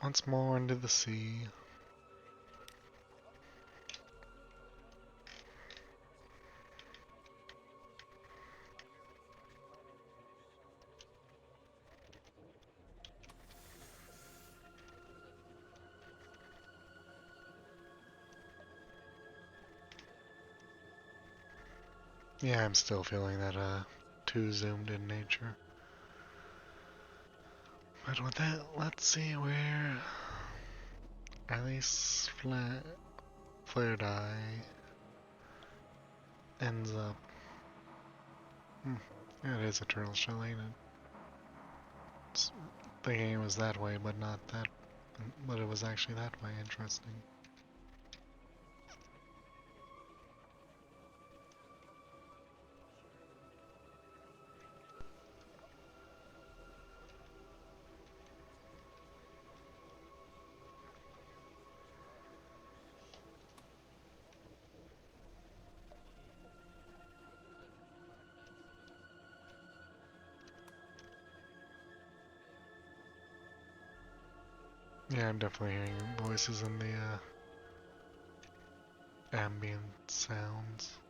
Once more into the sea. Yeah, I'm still feeling that too zoomed in nature. But with that, let's see where Elys Flardye ends up. Yeah, it is a turtle shell, ain't it? The game was that way, but not that. But it was actually that way. Interesting. Yeah, I'm definitely hearing voices in the ambient sounds.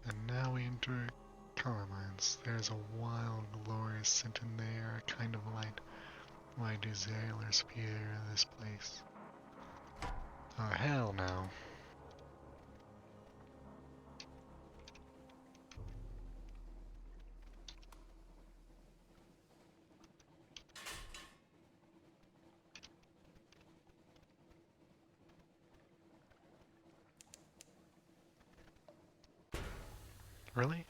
And now we enter Sapphire Mines. There's a wild, glorious scent in the air, a kind of light. Why do sailors fear this place? Oh, hell no. Really?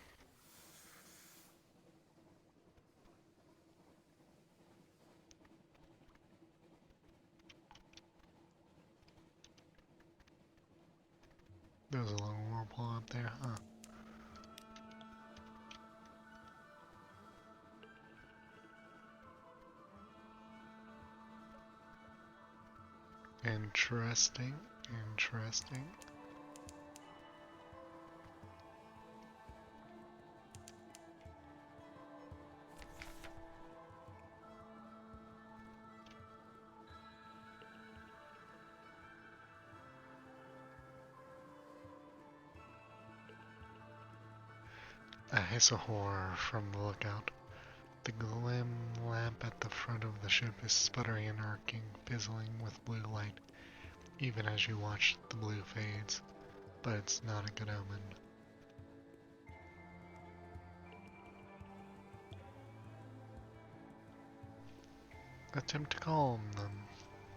There's a little whirlpool up there, huh? Interesting. Interesting. A hiss of horror from the lookout. The glim lamp at the front of the ship is sputtering and arcing, fizzling with blue light, even as you watch the blue fades. But it's not a good omen. Attempt to calm them.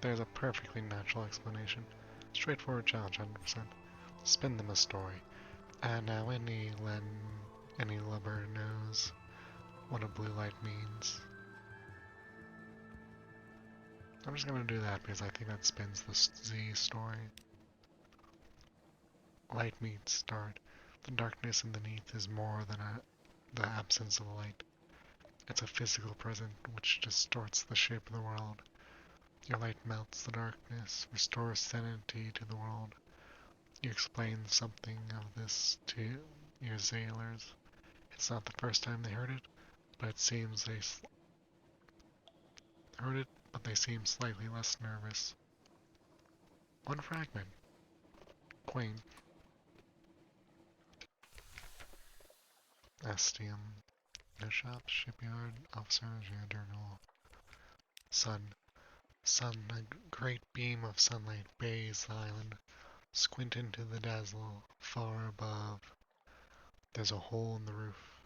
There's a perfectly natural explanation. Straightforward challenge, 100%. Spin them a story. And now any lover knows what a blue light means. I'm just gonna do that because I think that spins the Z story. Light meets dark. The darkness underneath is more than the absence of light. It's a physical presence which distorts the shape of the world. Your light melts the darkness, restores sanity to the world. You explain something of this to your sailors. It's not the first time they heard it, but it seems they heard it, but they seem slightly less nervous. One fragment. Quaint. Astium. No shop, shipyard, officers, journal. Sun. Sun, a great beam of sunlight bathes the island. Squint into the dazzle far above. There's a hole in the roof.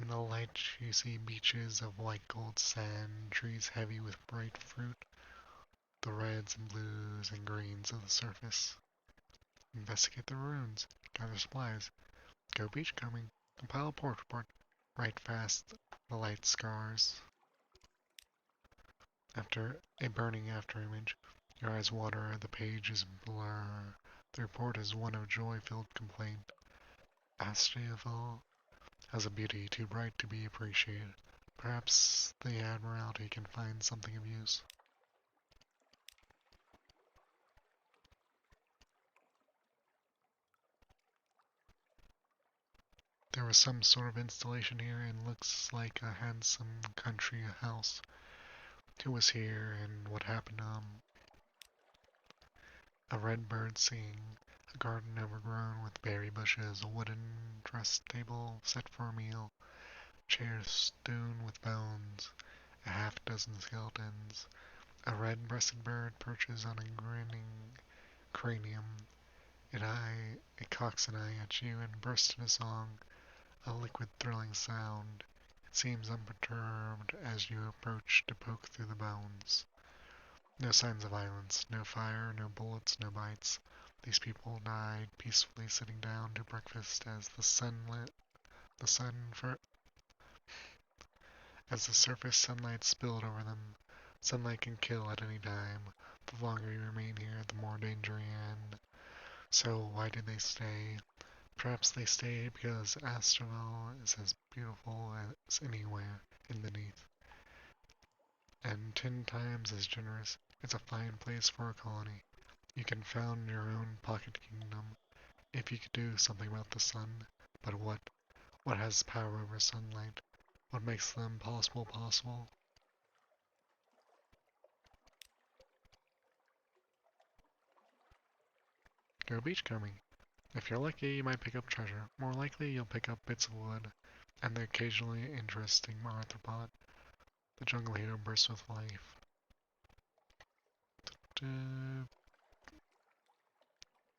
In the light you see beaches of white gold sand, trees heavy with bright fruit, the reds and blues and greens of the surface. Investigate the ruins, gather supplies, go beachcombing, compile a port report, write fast the light scars. After a burning after image, your eyes water, the page is blur. The report is one of joy-filled complaint. Astral has a beauty too bright to be appreciated. Perhaps the Admiralty can find something of use. There was some sort of installation here and looks like a handsome country house. Who was here and what happened to A red bird singing, a garden overgrown with berry bushes, a wooden dress table set for a meal, chairs strewn with bones, a half dozen skeletons, a red-breasted bird perches on a grinning cranium. It cocks an eye at you and bursts into song, a liquid thrilling sound. It seems unperturbed as you approach to poke through the bones. No signs of violence, no fire, no bullets, no bites. These people died peacefully sitting down to breakfast as the surface sunlight spilled over them. Sunlight can kill at any time. The longer you remain here, the more danger you're in. So why did they stay? Perhaps they stayed because Astroval is as beautiful as anywhere in the Neath, and 10 times as generous. It's a fine place for a colony. You can found your own pocket kingdom, if you could do something about the sun. But what? What has power over sunlight? What makes the impossible possible? Go beachcombing. If you're lucky, you might pick up treasure. More likely, you'll pick up bits of wood, and the occasionally interesting arthropod. The jungle here bursts with life.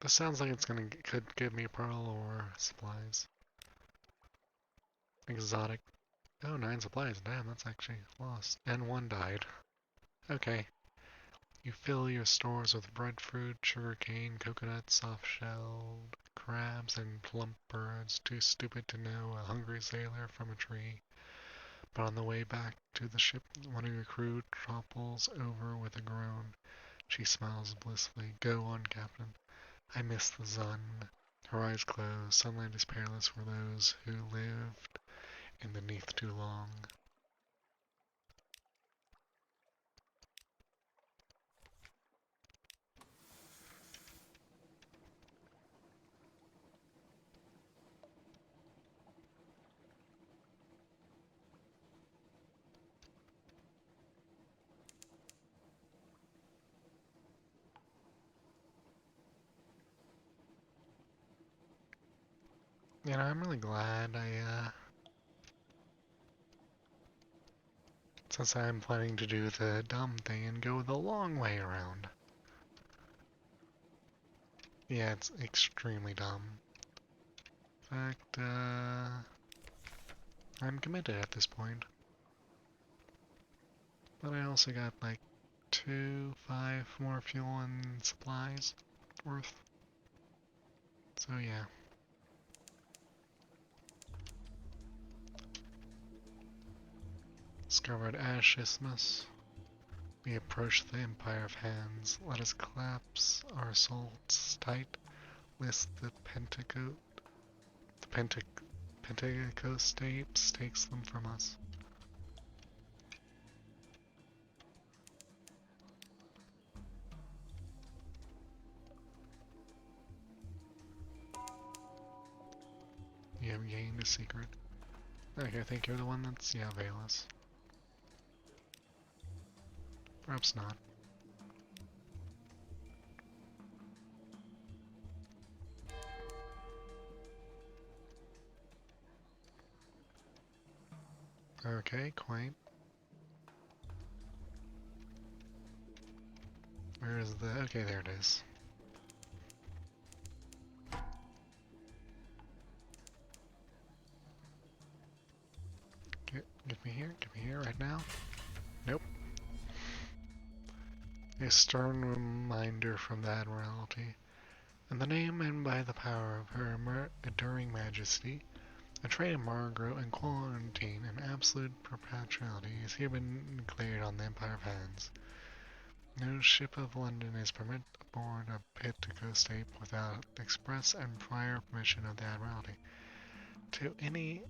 This sounds like could give me pearl or supplies. Exotic. Oh, 9 supplies. Damn, that's actually lost. And 1 died. Okay. You fill your stores with breadfruit, sugarcane, coconut, soft-shelled crabs, and plump birds, too stupid to know a hungry sailor from a tree. But on the way back to the ship, one of your crew topples over with a groan. She smiles blissfully. Go on, Captain. I miss the sun. Her eyes close. Sunlight is perilous for those who lived in the Neath too long. You know, I'm really glad since I'm planning to do the dumb thing and go the long way around. Yeah, it's extremely dumb. In fact, I'm committed at this point. But I also got like 5 more fuel and supplies worth. So yeah. Discovered Ash Isthmus. We approach the Empire of Hands. Let us collapse our assaults tight. List the Pentaco States takes them from us. You have gained a secret. Okay, I think you're the one that's, yeah, Elys. Perhaps not. Okay, quite. Where is the... Okay, there it is. Give me here right now. Nope. A stern reminder from the Admiralty. In the name and by the power of her enduring majesty, a trade embargo and quarantine in absolute perpetuity is here been declared on the Empire of Hands. No ship of London is permitted aboard a Pitaco state without express and prior permission of the Admiralty. Any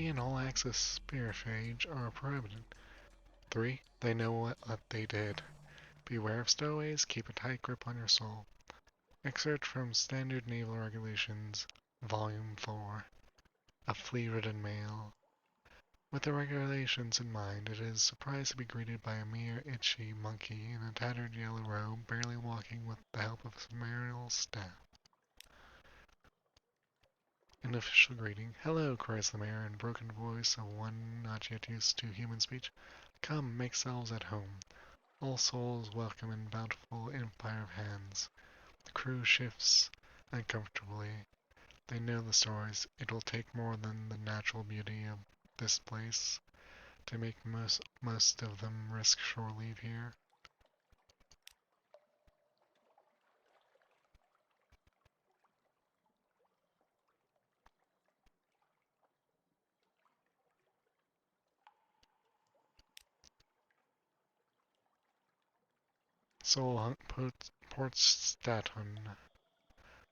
and all access spearphage are prohibited. 3. They know what they did. Beware of stowaways, keep a tight grip on your soul. Excerpt from Standard Naval Regulations, Volume 4. a flea-ridden male. With the regulations in mind, it is surprised to be greeted by a mere itchy monkey in a tattered yellow robe, barely walking with the help of a ceremonial staff. An official greeting. "Hello," cries the mayor in broken voice of one not yet used to human speech. "Come, make yourselves at home. All souls welcome in bountiful empire of hands." The crew shifts uncomfortably. They know the stories. It will take more than the natural beauty of this place to make most of them risk shore leave here. Port Staton.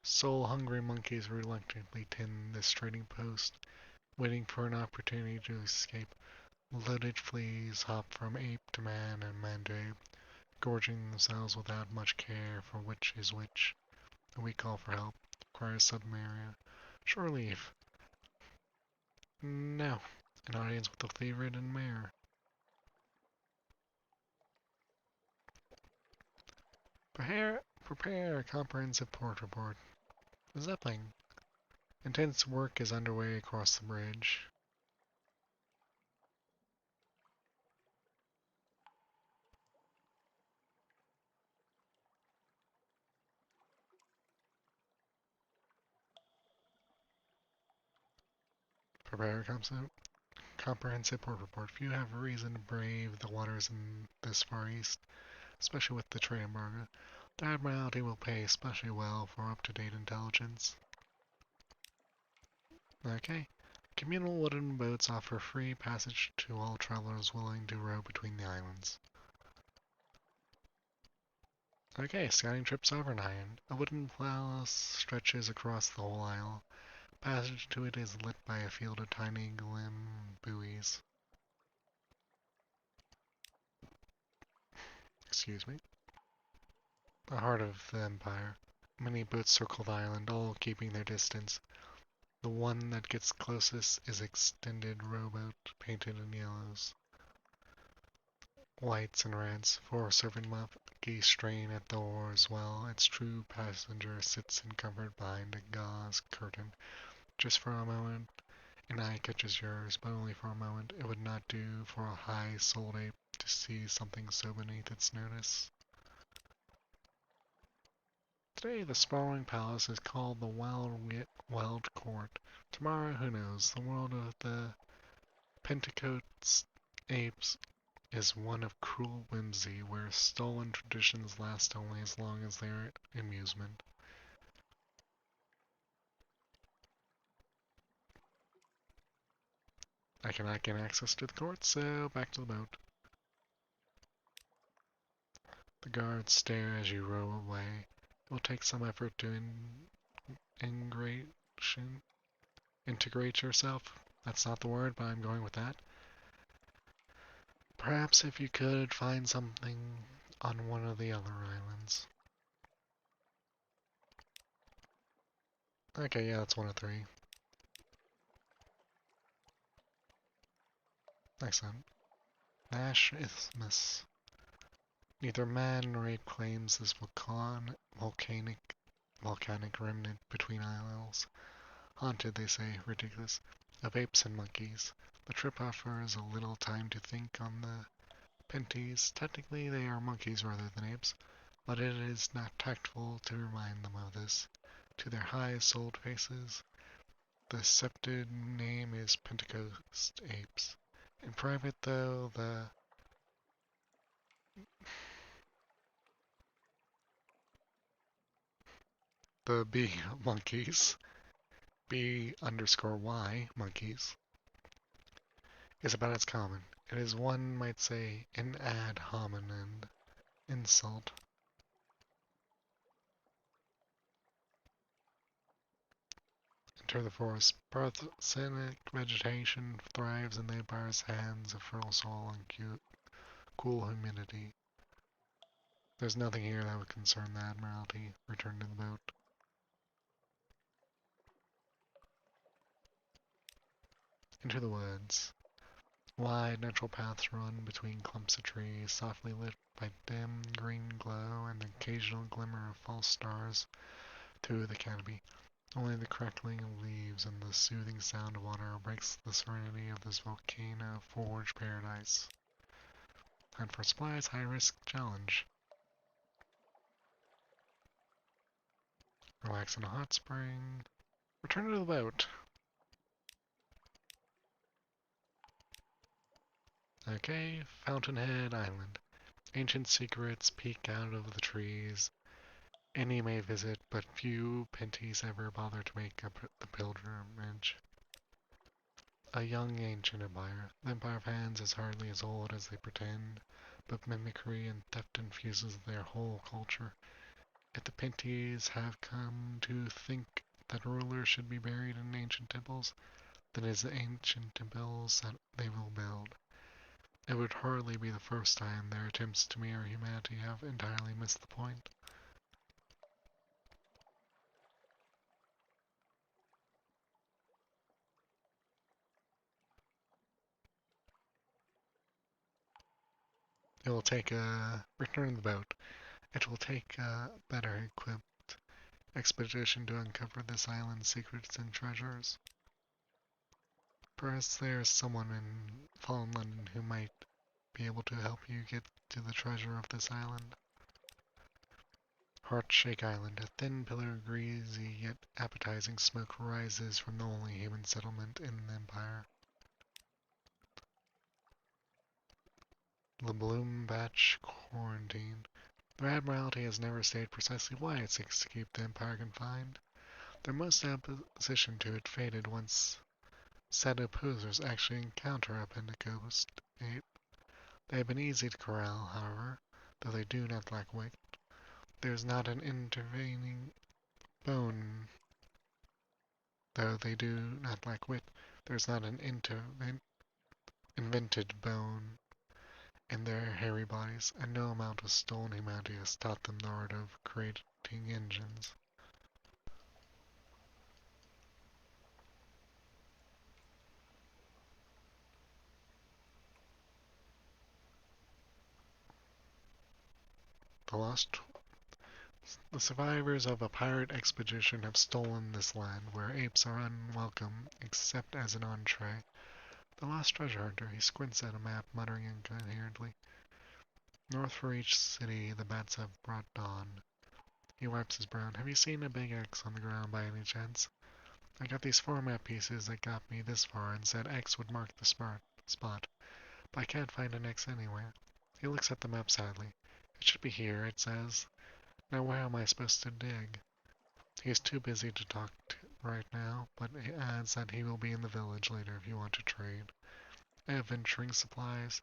Soul-hungry monkeys reluctantly tend this trading post, waiting for an opportunity to escape. Loaded fleas hop from ape to man and man to ape, gorging themselves without much care for which is which. We call for help, cries Zubmarine. Shore leave. No. An audience with the flea-ridden mayor. Prepare a comprehensive port report. Zeppelin. Intense work is underway across the bridge. Prepare a comprehensive port report. Few have reason to brave the waters in this far east, especially with the trade embargo. The Admiralty will pay especially well for up-to-date intelligence. Okay. Communal wooden boats offer free passage to all travelers willing to row between the islands. Okay, scouting trips overnight. A wooden palace stretches across the whole isle. Passage to it is lit by a field of tiny glim buoys. Excuse me. The heart of the empire. Many boats circle the island, all keeping their distance. The one that gets closest is extended rowboat painted in yellows, whites, and reds. Four serving monkeys strain at the oars while its true passenger sits in comfort behind a gauze curtain. Just for a moment, an eye catches yours, but only for a moment. It would not do for a high-souled ape to see something so beneath its notice. Today, the sprawling palace is called the Wild Court. Tomorrow, who knows? The world of the Pentecost apes is one of cruel whimsy, where stolen traditions last only as long as their amusement. I cannot get access to the court, so back to the boat. The guards stare as you row away. It will take some effort to integrate yourself. That's not the word, but I'm going with that. Perhaps if you could find something on one of the other islands. Okay, yeah, that's one of three. Excellent. Nash Isthmus. Neither man nor ape claims this volcanic remnant between isles. Haunted, they say, ridiculous, of apes and monkeys. The trip offers a little time to think on the Penties. Technically, they are monkeys rather than apes, but it is not tactful to remind them of this. To their high-souled faces, the accepted name is Pentecost apes. In private, though, the B monkeys, B_Y monkeys, is about as common. It is, one might say, an ad hominem insult. Enter the forest. Parthenic vegetation thrives in the empire's hands, a fertile soil and cool humidity. There's nothing here that would concern the Admiralty. Return to the boat. into the woods. Wide natural paths run between clumps of trees, softly lit by dim green glow and the occasional glimmer of false stars through the canopy. Only the crackling of leaves and the soothing sound of water breaks the serenity of this volcano-forged paradise. Hunt for supplies, high-risk challenge. Relax in a hot spring. Return to the boat. Okay, Fountainhead Island. Ancient secrets peek out of the trees. Any may visit, but few Pinties ever bother to make up the pilgrimage. A young ancient empire. The empire of hands is hardly as old as they pretend, but mimicry and theft infuses their whole culture. If the Pinties have come to think that rulers should be buried in ancient temples, then it is the ancient temples that they will build. It would hardly be the first time their attempts to mirror humanity have entirely missed the point. It will take a return the boat. It will take a better equipped expedition to uncover this island's secrets and treasures. Perhaps there is someone in fallen London who might be able to help you get to the treasure of this island. Heartshake Island, a thin pillar of greasy yet appetizing smoke rises from the only human settlement in the empire. The Bloombatch Quarantine. The Admiralty has never stated precisely why it seeks to keep the empire confined. Their most opposition to it faded once said opposers actually encounter a Pentecost ape. They have been easy to corral, however, though they do not lack wit. There is not an intervening bone, though they do not lack wit. There is not an invented bone in their hairy bodies, and no amount of stolen humanity has taught them the art of creating engines. The survivors of a pirate expedition have stolen this land, where apes are unwelcome except as an entree. The lost treasure hunter, he squints at a map, muttering incoherently. North for each city the bats have brought dawn. He wipes his brow. Have you seen a big X on the ground by any chance? I got these 4 map pieces that got me this far and said X would mark the spot, but I can't find an X anywhere. He looks at the map sadly. It should be here, it says. Now where am I supposed to dig? He is too busy to talk right now, but he adds that he will be in the village later if you want to trade. I have venturing supplies.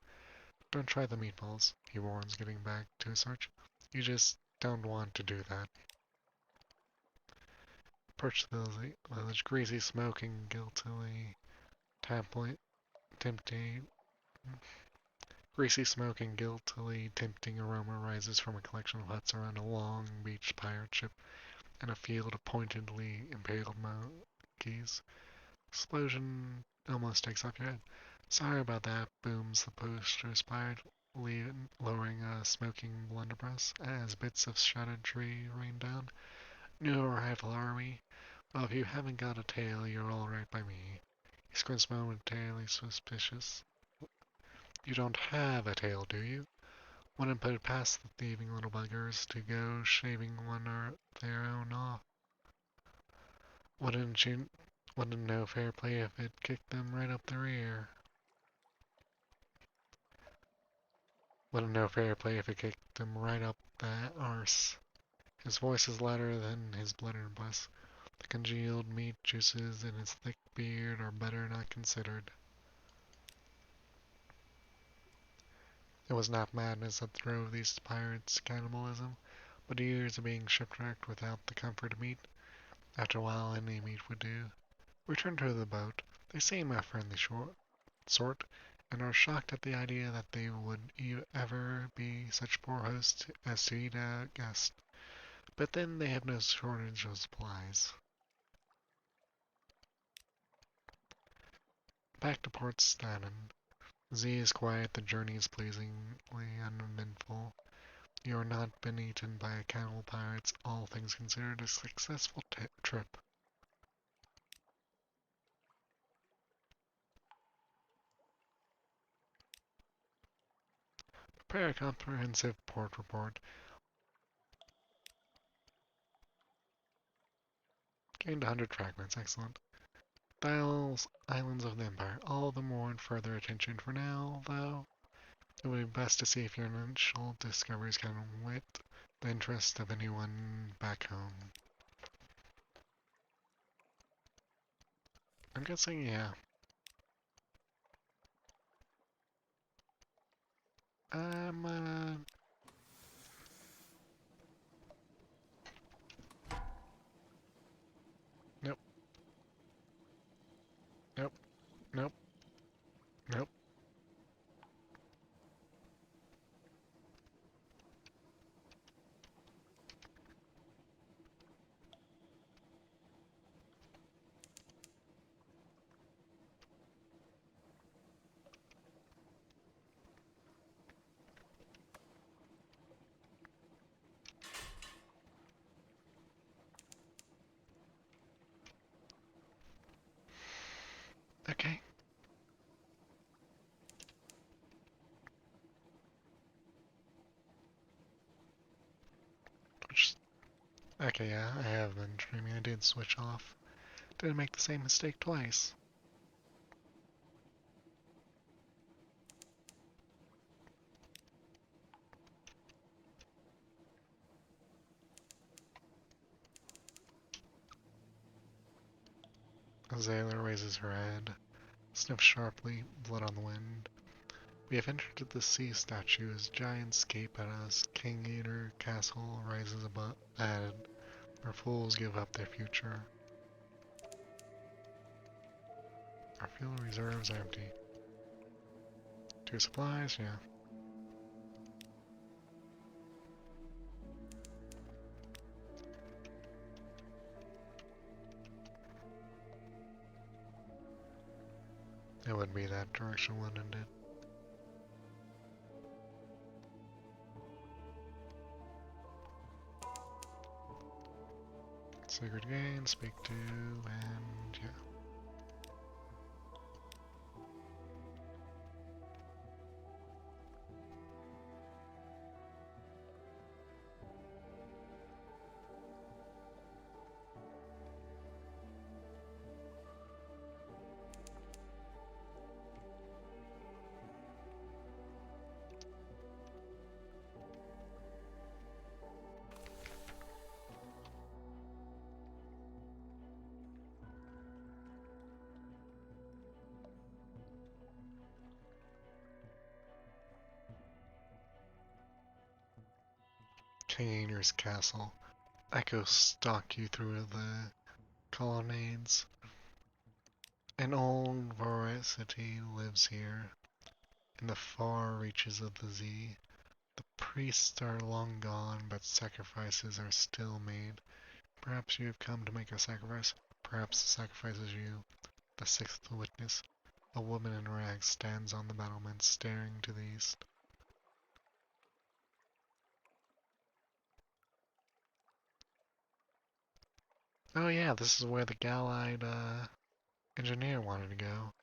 Don't try the meatballs, he warns, getting back to his search. You just don't want to do that. Approach the village, greasy, smoking, guiltily, tempting. Greasy smoke and guiltily tempting aroma rises from a collection of huts around a long beached pirate ship and a field of pointedly impaled monkeys. Explosion almost takes off your head. Sorry about that, booms the poster-inspired, lowering a smoking blunderbuss as bits of shattered tree rain down. New arrival, are we? Well, if you haven't got a tail, you're all right by me. He squints momentarily suspicious. You don't have a tail, do you? Wouldn't put it past the thieving little buggers to go shaving one or their own off. Wouldn't know fair play if it kicked them right up the rear. Wouldn't know fair play if it kicked them right up the arse. His voice is louder than his blunderbuss. The congealed meat juices in his thick beard are better not considered. It was not madness that drove these pirates to cannibalism, but years of being shipwrecked without the comfort of meat. After a while, any meat would do. Return to the boat. They seem a friendly sort, and are shocked at the idea that they would ever be such poor hosts as to eat a guest. But then they have no shortage of supplies. Back to Port Stannon. Z is quiet, the journey is pleasingly uneventful. You are not been eaten by cannibal pirates, all things considered a successful trip. Prepare a comprehensive port report. Gained 100 fragments, excellent. Dials, islands of the Empire, all the warrant further attention for now, though. It would be best to see if your initial discoveries can whet the interest of anyone back home. I'm guessing, yeah. Um, nope, nope, nope, nope. Okay. Which, okay, yeah, I have been dreaming. I did switch off. Didn't make the same mistake twice. Azalea raises her head, sniffs sharply, blood on the wind. We have entered the sea statues. Giants gape at us. King Eater Castle rises above ahead. Our fools give up their future. Our fuel reserves are empty. 2 supplies, yeah. It would be that direction, wouldn't it? Sacred Gain, speak to, and yeah. King Eater's Castle. Echoes stalk you through the colonnades. An old voracity lives here, in the far reaches of the sea. The priests are long gone, but sacrifices are still made. Perhaps you have come to make a sacrifice. Perhaps the sacrifice is you. The 6th witness. A woman in rags stands on the battlement, staring to the east. Oh yeah, this is where the gal-eyed engineer wanted to go.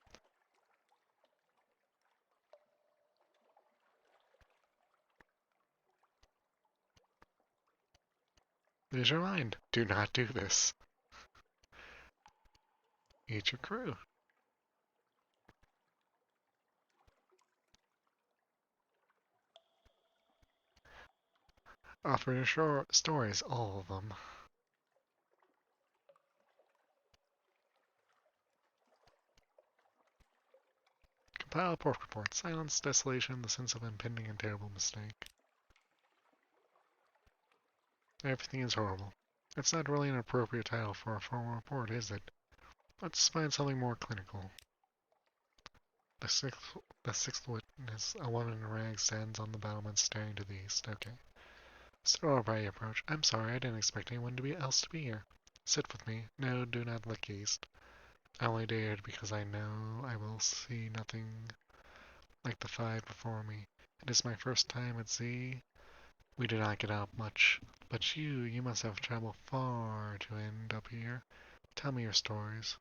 Lose your mind. Do not do this. Eat your crew. Offer your stories, all of them. Compile a port report. Silence, desolation, the sense of impending and terrible mistake. Everything is horrible. It's not really an appropriate title for a formal report, is it? Let's find something more clinical. The sixth witness, a woman in rags, stands on the battlement staring to the east. Okay. Slower by your approach. I'm sorry, I didn't expect anyone else to be here. Sit with me. No, do not look east. I only dared because I know I will see nothing like the five before me. It is my first time at sea. We did not get out much, but you must have traveled far to end up here. Tell me your stories.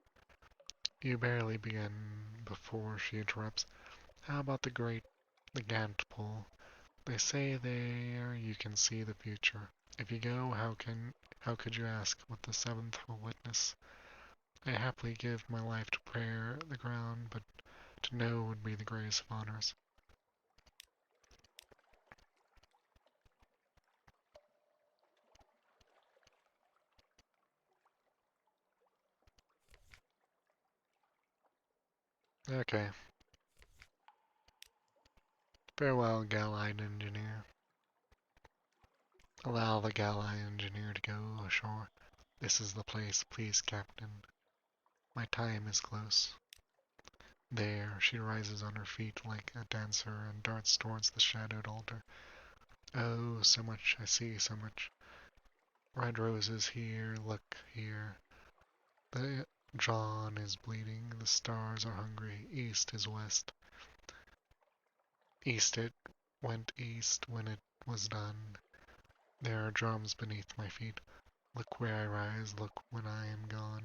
You barely begin before she interrupts. How about the Gant Pool? They say there you can see the future. If you go, how could you ask what the seventh will witness? I happily give my life to prayer the ground, but to know would be the greatest of honors. Okay. Farewell, Gallide engineer. Allow the Gallide engineer to go ashore. This is the place, please, Captain. My time is close. There, she rises on her feet like a dancer and darts towards the shadowed altar. Oh, so much, I see so much. Red roses here, look here. The John is bleeding, the stars are hungry, east is west. East it went east when it was done. There are drums beneath my feet. Look where I rise, look when I am gone.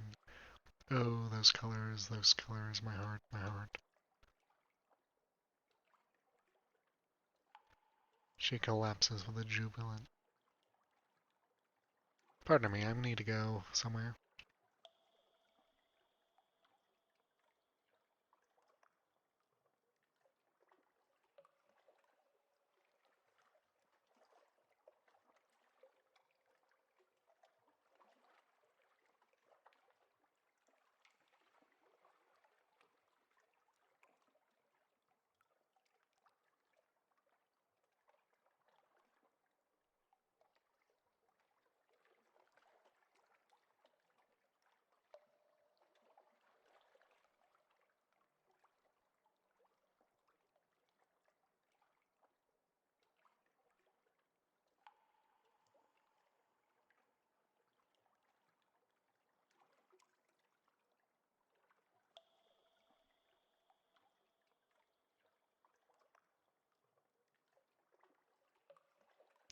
Oh, those colors, my heart, my heart. She collapses with a jubilant. Pardon me, I need to go somewhere.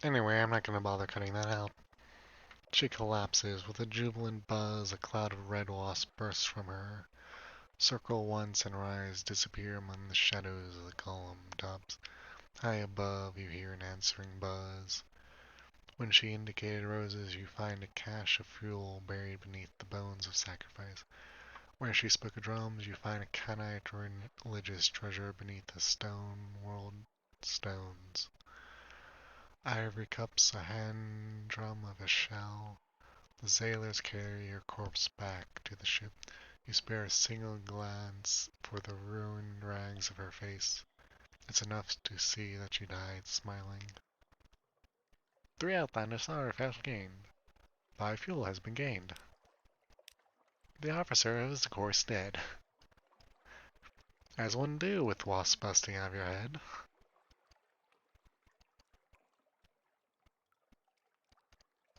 Anyway, I'm not gonna bother cutting that out. She collapses. With a jubilant buzz, a cloud of red wasps bursts from her. Circle once and rise, disappear among the shadows of the column tops. High above, you hear an answering buzz. When she indicated roses, you find a cache of fuel buried beneath the bones of sacrifice. Where she spoke of drums, you find a Canaanite religious treasure beneath the stone world stones. Ivory cups, a hand drum of a shell. The sailors carry your corpse back to the ship. You spare a single glance for the ruined rags of her face. It's enough to see that she died smiling. 3 outlanders artifacts gained. 5 fuel has been gained. The officer is of course dead. As one do with wasps busting out of your head.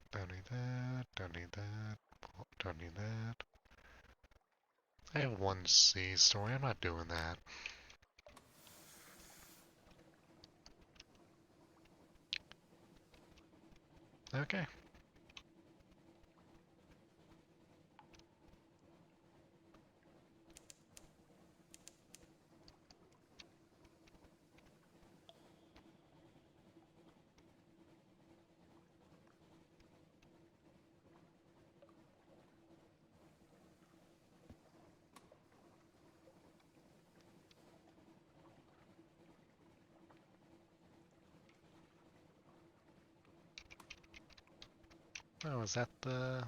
Don't need that, don't need that, don't need that. I have one C story, I'm not doing that. Okay. Oh, is that the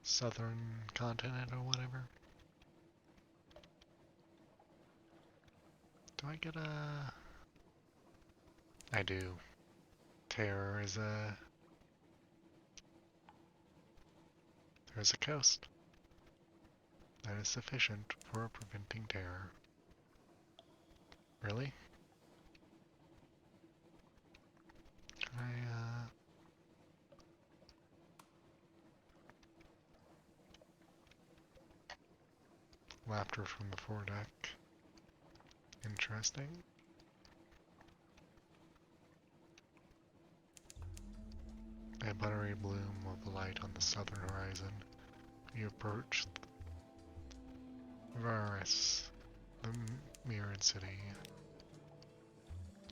southern continent or whatever? Do I get a... I do. Terror is a... There's a coast. That is sufficient for preventing terror. Really? Can I, Laughter from the foredeck. Interesting. A buttery bloom of light on the southern horizon. You approach Varus, the mirrored city.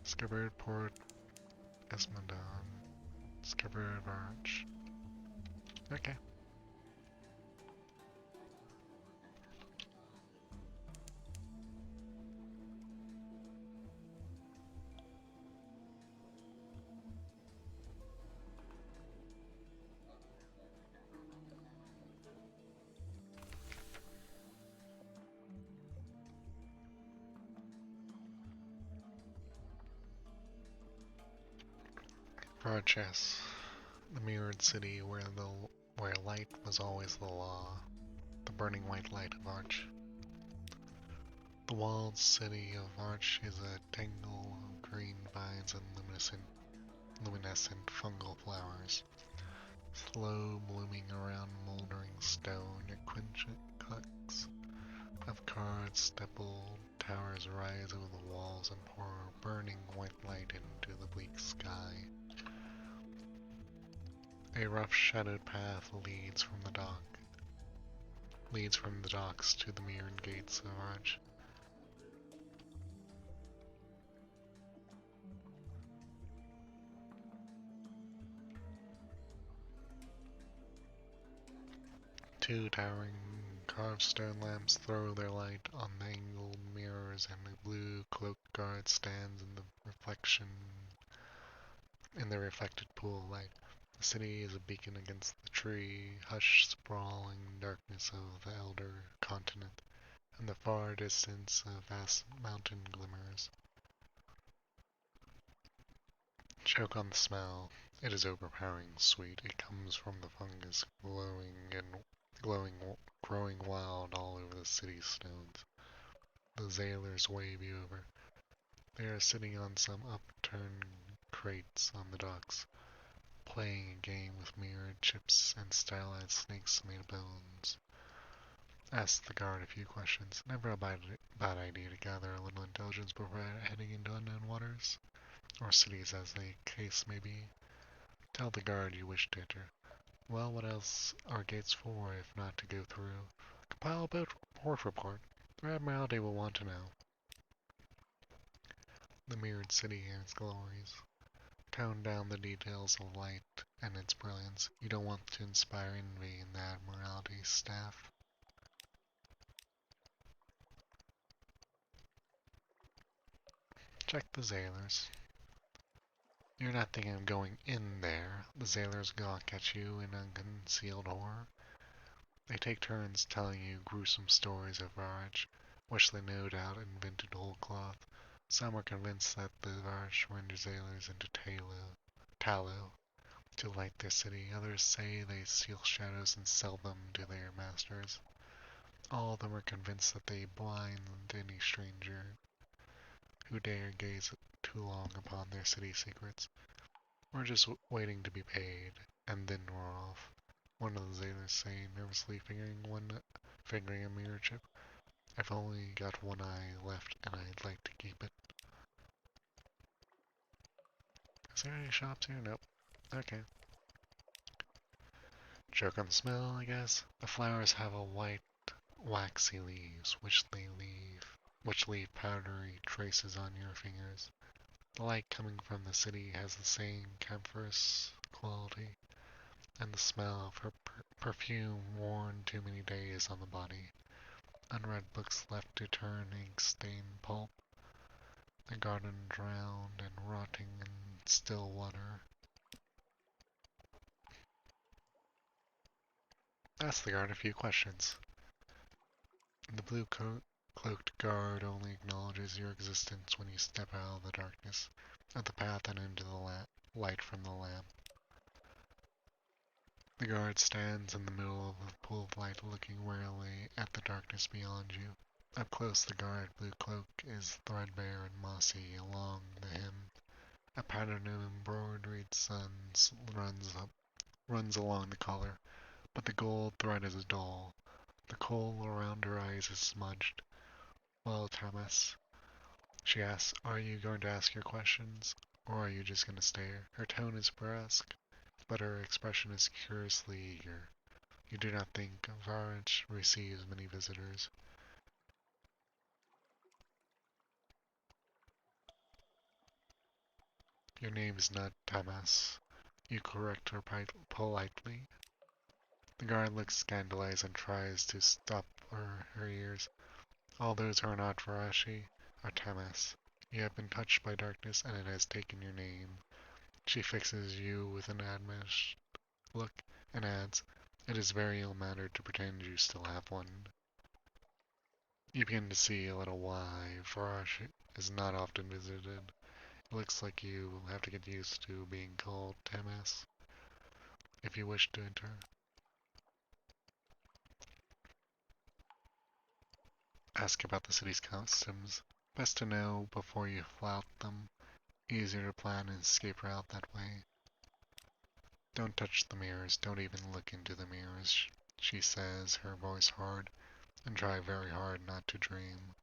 Discovered Port Esmondon. Discovered Varus. Okay. Varus, the mirrored city where light was always the law. The burning white light of Arch. The walled city of Arch is a tangle of green vines and luminescent fungal flowers, slow blooming around moldering stone. At quinchets of carved stippled towers rise over the walls and pour burning white light into the bleak sky. A rough shadowed path leads from the docks to the mirrored gates of Arch. Two towering carved stone lamps throw their light on the angled mirrors, and a blue cloaked guard stands in the reflected pool of light. The city is a beacon against the hushed, sprawling darkness of the elder continent. In the far distance, a vast mountain glimmers. Choke on the smell. It is overpowering sweet. It comes from the fungus growing wild all over the city's stones. The sailors wave you over. They are sitting on some upturned crates on the docks, playing a game with mirrored chips and stylized snakes made of bones. Ask the guard a few questions. Never a bad idea to gather a little intelligence before heading into unknown waters, or cities as the case may be. Tell the guard you wish to enter. Well, what else are gates for if not to go through? Compile a port report. The Admiralty will want to know. The mirrored city and its glories. Tone down the details of light and its brilliance. You don't want to inspire envy in the Admiralty staff. Check the sailors. You're not thinking of going in there. The sailors gawk at you in unconcealed horror. They take turns telling you gruesome stories of Varus, which they no doubt invented whole cloth. Some are convinced that the Varus rendered sailors into tallow to light their city. Others say they steal shadows and sell them to their masters. All of them are convinced that they blind any stranger who dare gaze too long upon their city secrets. We're just waiting to be paid, and then we're off. One of the sailors say, nervously fingering a mirror chip. I've only got one eye left, and I'd like to keep it. Is there any shops here? Nope. Okay. Joke on the smell, I guess. The flowers have a white, waxy leaves, which leave powdery traces on your fingers. The light coming from the city has the same camphorous quality, and the smell of her perfume worn too many days on the body. Unread books left to turn ink-stained pulp. The garden drowned and rotting in still water. Ask the guard a few questions. The cloaked guard only acknowledges your existence when you step out of the darkness of the path and into the light from the lamp. The guard stands in the middle of a pool of light, looking warily at the darkness beyond you. Up close, the guard blue cloak is threadbare and mossy along the hem. A pattern of embroidered suns runs along the collar, but the gold thread is dull. The coal around her eyes is smudged. Well, Thomas, she asks, are you going to ask your questions, or are you just going to stare? Her tone is brusque, but her expression is curiously eager. You do not think Varich receives many visitors. Your name is not Thomas. You correct her politely. The guard looks scandalized and tries to stop her ears. All those who are not Varashi are Tamas. You have been touched by darkness, and it has taken your name. She fixes you with an admonish look and adds, it is very ill-mannered to pretend you still have one. You begin to see a little why Varashi is not often visited. It looks like you will have to get used to being called Tamas if you wish to enter. Ask about the city's customs. Best to know before you flout them. Easier to plan an escape route that way. Don't touch the mirrors, don't even look into the mirrors, she says, her voice hard, and try very hard not to dream.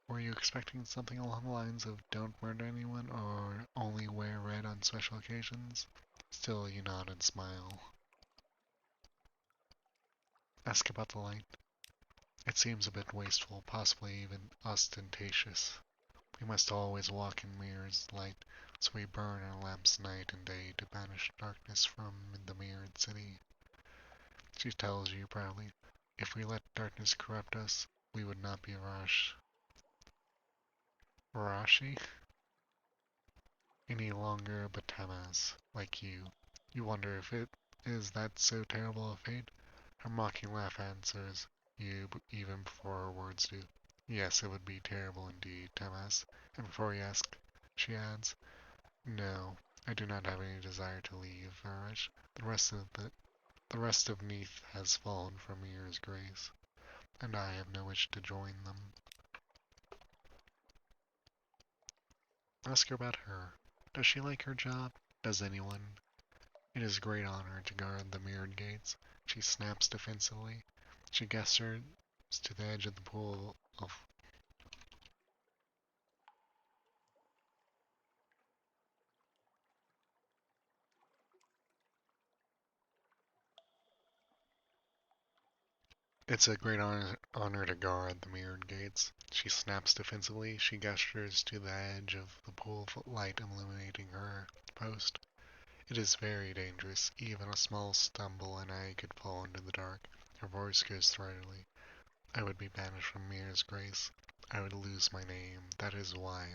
Were you expecting something along the lines of don't murder anyone or only wear red on special occasions? Still, you nod and smile. Ask about the light. It seems a bit wasteful, possibly even ostentatious. We must always walk in mirrors light, so we burn our lamps night and day to banish darkness from the mirrored city. She tells you proudly, if we let darkness corrupt us, we would not be Arashi any longer, but Tamaz, like you. You wonder if it is that so terrible a fate? Her mocking laugh answers you even before her words do. Yes, it would be terrible indeed, Tamaz. And before you ask, she adds, no, I do not have any desire to leave Varish. The rest of Neath has fallen from Mir's grace, and I have no wish to join them. Ask her about her. Does she like her job? Does anyone? It is a great honor to guard the mirrored gates. She snaps defensively. She gestures to the edge of the pool of. It's a great honor to guard the mirrored gates. She snaps defensively. She gestures to the edge of the pool of light illuminating her post. It is very dangerous. Even a small stumble and I could fall into the dark. Her voice goes threateningly. I would be banished from Mir's grace. I would lose my name. That is why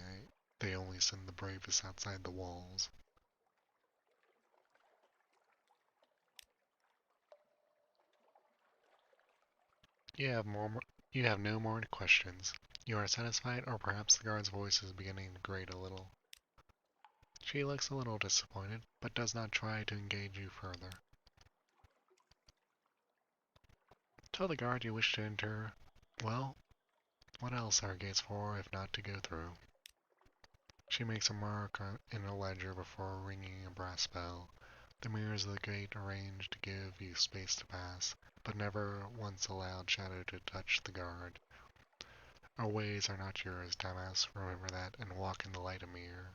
they only send the bravest outside the walls. You have more. You have no more questions. You are satisfied, or perhaps the guard's voice is beginning to grate a little. She looks a little disappointed, but does not try to engage you further. Tell the guard you wish to enter. Well, what else are gates for if not to go through? She makes a mark in a ledger before ringing a brass bell. The mirrors of the gate arranged to give you space to pass, but never once allowed shadow to touch the guard. Our ways are not yours, Damas. Remember that, and walk in the light of mirror.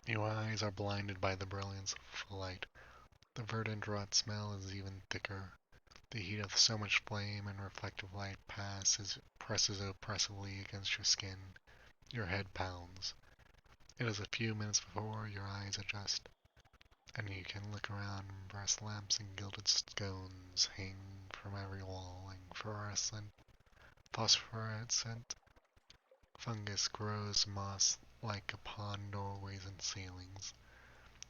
Your eyes are blinded by the brilliance of the light. The verdant rot smell is even thicker. The heat of so much flame and reflective light presses oppressively against your skin. Your head pounds. It is a few minutes before your eyes adjust, and you can look around. Brass lamps and gilded scones hang from every wall, and phosphorescent fungus grows moss-like upon doorways and ceilings.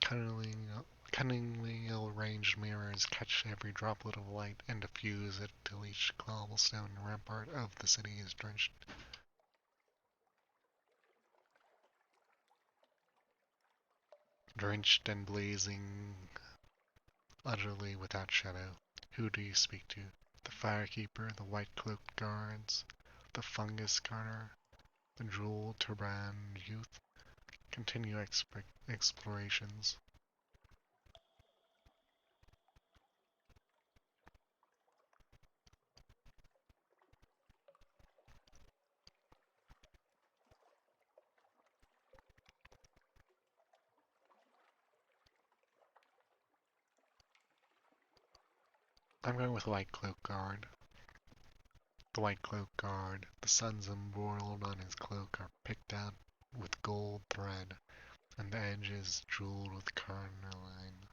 Cunningly arranged mirrors catch every droplet of light and diffuse it till each cobblestone rampart of the city is drenched and blazing, utterly without shadow. Who do you speak to? The firekeeper, the white-cloaked guards, the fungus gardener, The jewel turban youth continue explorations. I'm going with White Cloak Guard. The White Cloak Guard, the suns embroiled on his cloak are picked out with gold thread, and the edges jeweled with carnelian.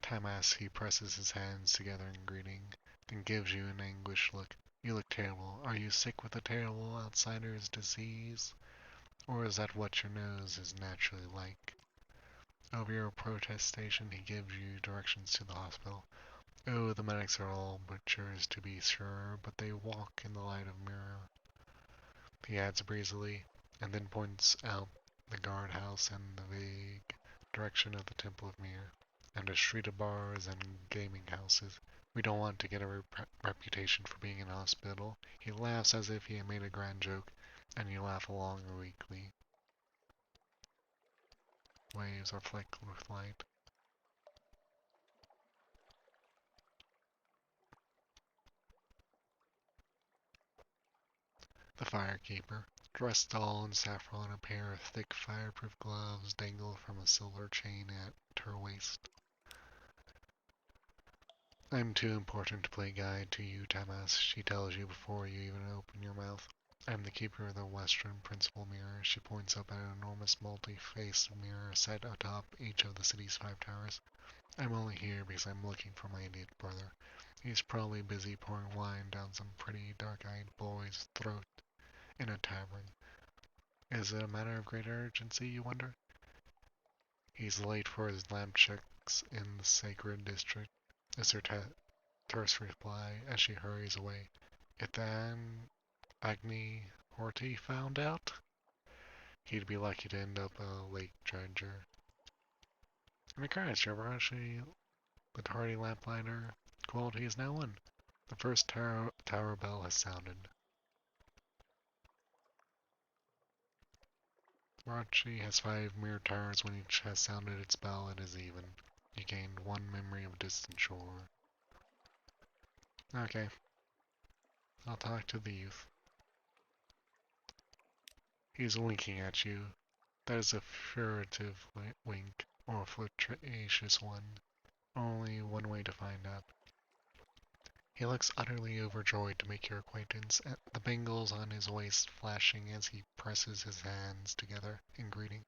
Tamas, he presses his hands together in greeting, then gives you an anguished look. You look terrible. Are you sick with a terrible outsider's disease? Or is that what your nose is naturally like? Over your protestation, he gives you directions to the hospital. Oh, the medics are all butchers to be sure, but they walk in the light of mirror. He adds breezily, and then points out the guardhouse and the vague direction of the Temple of Mir, and a street of bars and gaming houses. We don't want to get a reputation for being an hospital. He laughs as if he had made a grand joke, and you laugh along weakly. Waves are flecked with light. The firekeeper, dressed all in saffron, a pair of thick fireproof gloves dangle from a silver chain at her waist. I'm too important to play guide to you, Tamas, she tells you before you even open your mouth. I'm the keeper of the western principal mirror. She points up at an enormous multi-faced mirror set atop each of the city's 5 towers. I'm only here because I'm looking for my idiot brother. He's probably busy pouring wine down some pretty dark-eyed boy's throat in a tavern. Is it a matter of great urgency, you wonder? He's late for his lamp checks in the sacred district, is her terse reply as she hurries away. If then Agni Horty found out, he'd be lucky to end up a lake dredger. And Christ, Jabarashi, the tardy lamplighter quality is now won. The first tower bell has sounded. Rachi has 5 mirror towers. When each has sounded its bell, it is even. You gained 1 memory of distant shore. Okay. I'll talk to the youth. He's winking at you. That is a furtive wink, or a flirtatious one. Only one way to find out. He looks utterly overjoyed to make your acquaintance, the bangles on his waist flashing as he presses his hands together in greeting.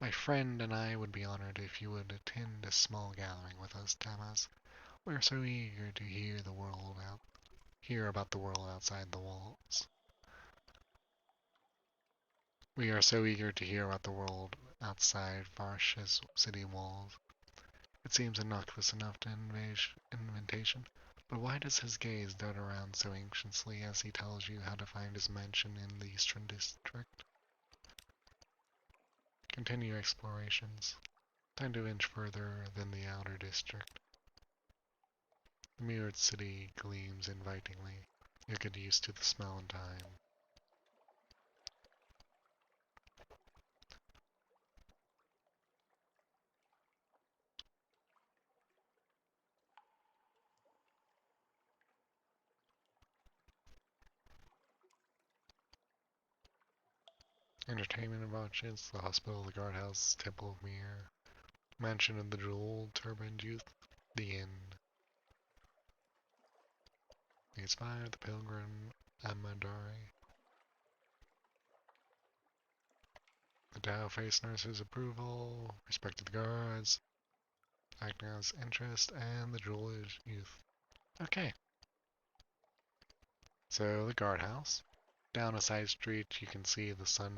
My friend and I would be honored if you would attend a small gathering with us, Tamas. We're so eager to hear about the world outside the walls. We are so eager to hear about the world outside Varsha's city walls. It seems innocuous enough to invitation, but why does his gaze dart around so anxiously as he tells you how to find his mansion in the Eastern District? Continue explorations. Time to inch further than the outer district. The mirrored city gleams invitingly. You'll get used to the smell in time. Entertainment vouchers, the hospital, the guardhouse, Temple of Mir, mansion of the jeweled turbaned youth, the inn. The Inspire, the Pilgrim, Amadari. The Dow face nurse's approval, respect to the guards, Agna's interest, and the jeweler's youth. Okay, so the guardhouse. Down a side street, you can see the sun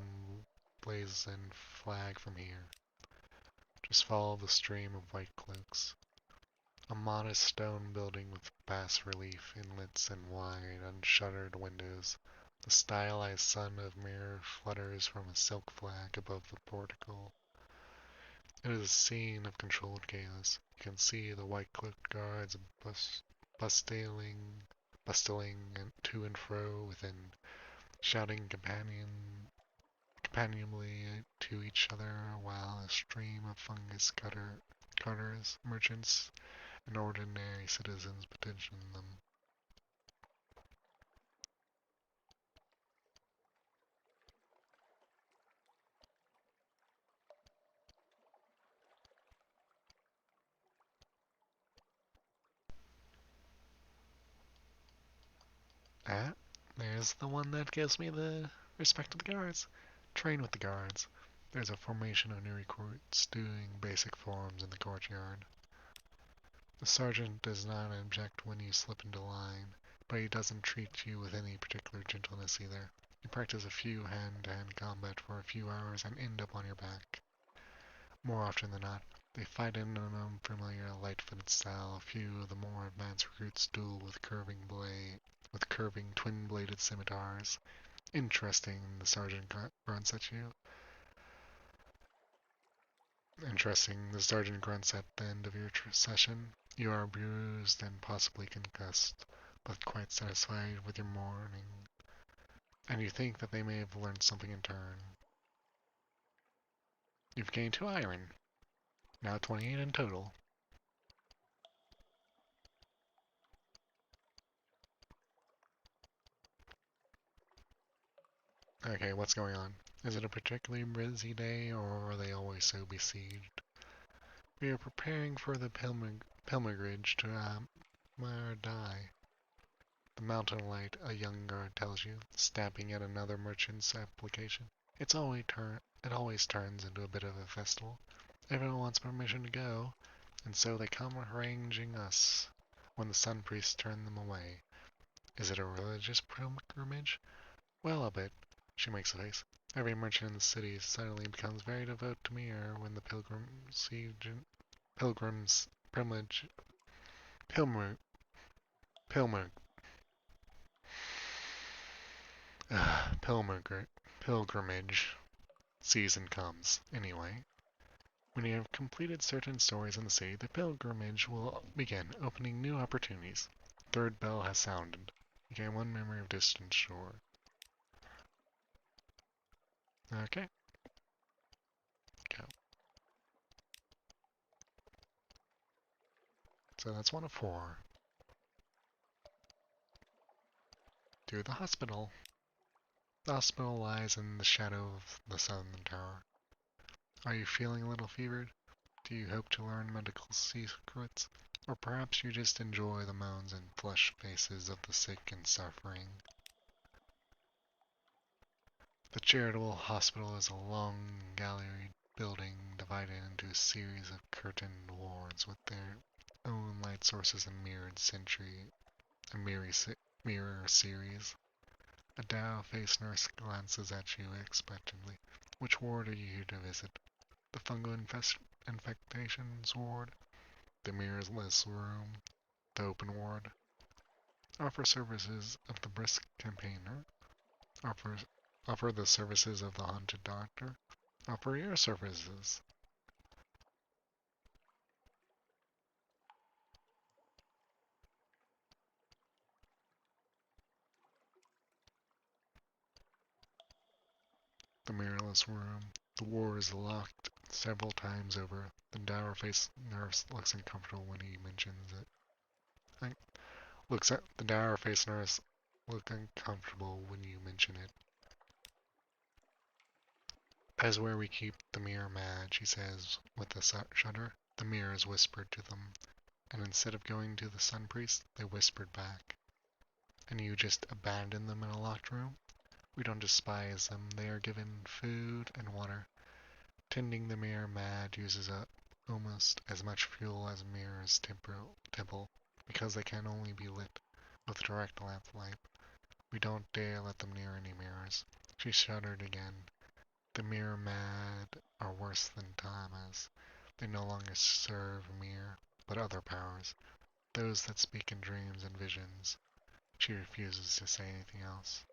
blazing flag from here. Just follow the stream of white cloaks. A modest stone building with bas-relief inlets and wide, unshuttered windows. The stylized sun of Mir flutters from a silk flag above the portico. It is a scene of controlled chaos. You can see the white-cloaked guards bustling bustling to and fro within, shouting companionably to each other while a stream of fungus cutters, merchants, and ordinary citizens petition them. Ah, there's the one that gives me the respect of the guards. Train with the guards. There's a formation of new recruits doing basic forms in the courtyard. The sergeant does not object when you slip into line, but he doesn't treat you with any particular gentleness either. You practice a few hand-to-hand combat for a few hours and end up on your back. More often than not, they fight in an unfamiliar, light-footed style. A few of the more advanced recruits duel with curving twin-bladed scimitars. Interesting, the sergeant grunts at you. Interesting, the sergeant grunts at the end of your session. You are bruised and possibly concussed, but quite satisfied with your morning. And you think that they may have learned something in turn. You've gained 2 iron. Now 28 in total. Okay, what's going on? Is it a particularly busy day, or are they always so besieged? We are preparing for the pilgrimage to Flardye. The mountain light, a young guard tells you, stamping at another merchant's application. It always turns into a bit of a festival. Everyone wants permission to go, and so they come haranguing us when the sun priests turn them away. Is it a religious pilgrimage? Well, a bit. She makes a face. Every merchant in the city suddenly becomes very devout to me when the pilgrims privilege pilgrim pilgrim pilgrimage season comes. Anyway, when you have completed certain stories in the city, the pilgrimage will begin, opening new opportunities. Third bell has sounded. You gain 1 memory of distant shore. Okay. Go. So that's 1 of 4. To the hospital. The hospital lies in the shadow of the southern tower. Are you feeling a little fevered? Do you hope to learn medical secrets? Or perhaps you just enjoy the moans and flushed faces of the sick and suffering? The Charitable Hospital is a long, galleried building divided into a series of curtained wards with their own light sources and mirror series. A dow-faced nurse glances at you expectantly. Which ward are you here to visit? The fungal infectations ward? The mirrorless room? The open ward? Offer services of the brisk campaigner? Offer the services of the haunted doctor? Offer your services. The mirrorless room. The ward is locked several times over. The dour-faced nurse looks uncomfortable when he mentions it. The dour-faced nurse look uncomfortable when you mention it. That is where we keep the mirror mad, she says with a shudder. The mirrors whispered to them, and instead of going to the sun priest, they whispered back. And you just abandon them in a locked room? We don't despise them. They are given food and water. Tending the mirror mad uses up almost as much fuel as a mirror's temple, because they can only be lit with direct lamplight. We don't dare let them near any mirrors. She shuddered again. The mirror mad are worse than Tamas. They no longer serve Mir, but other powers, those that speak in dreams and visions. She refuses to say anything else.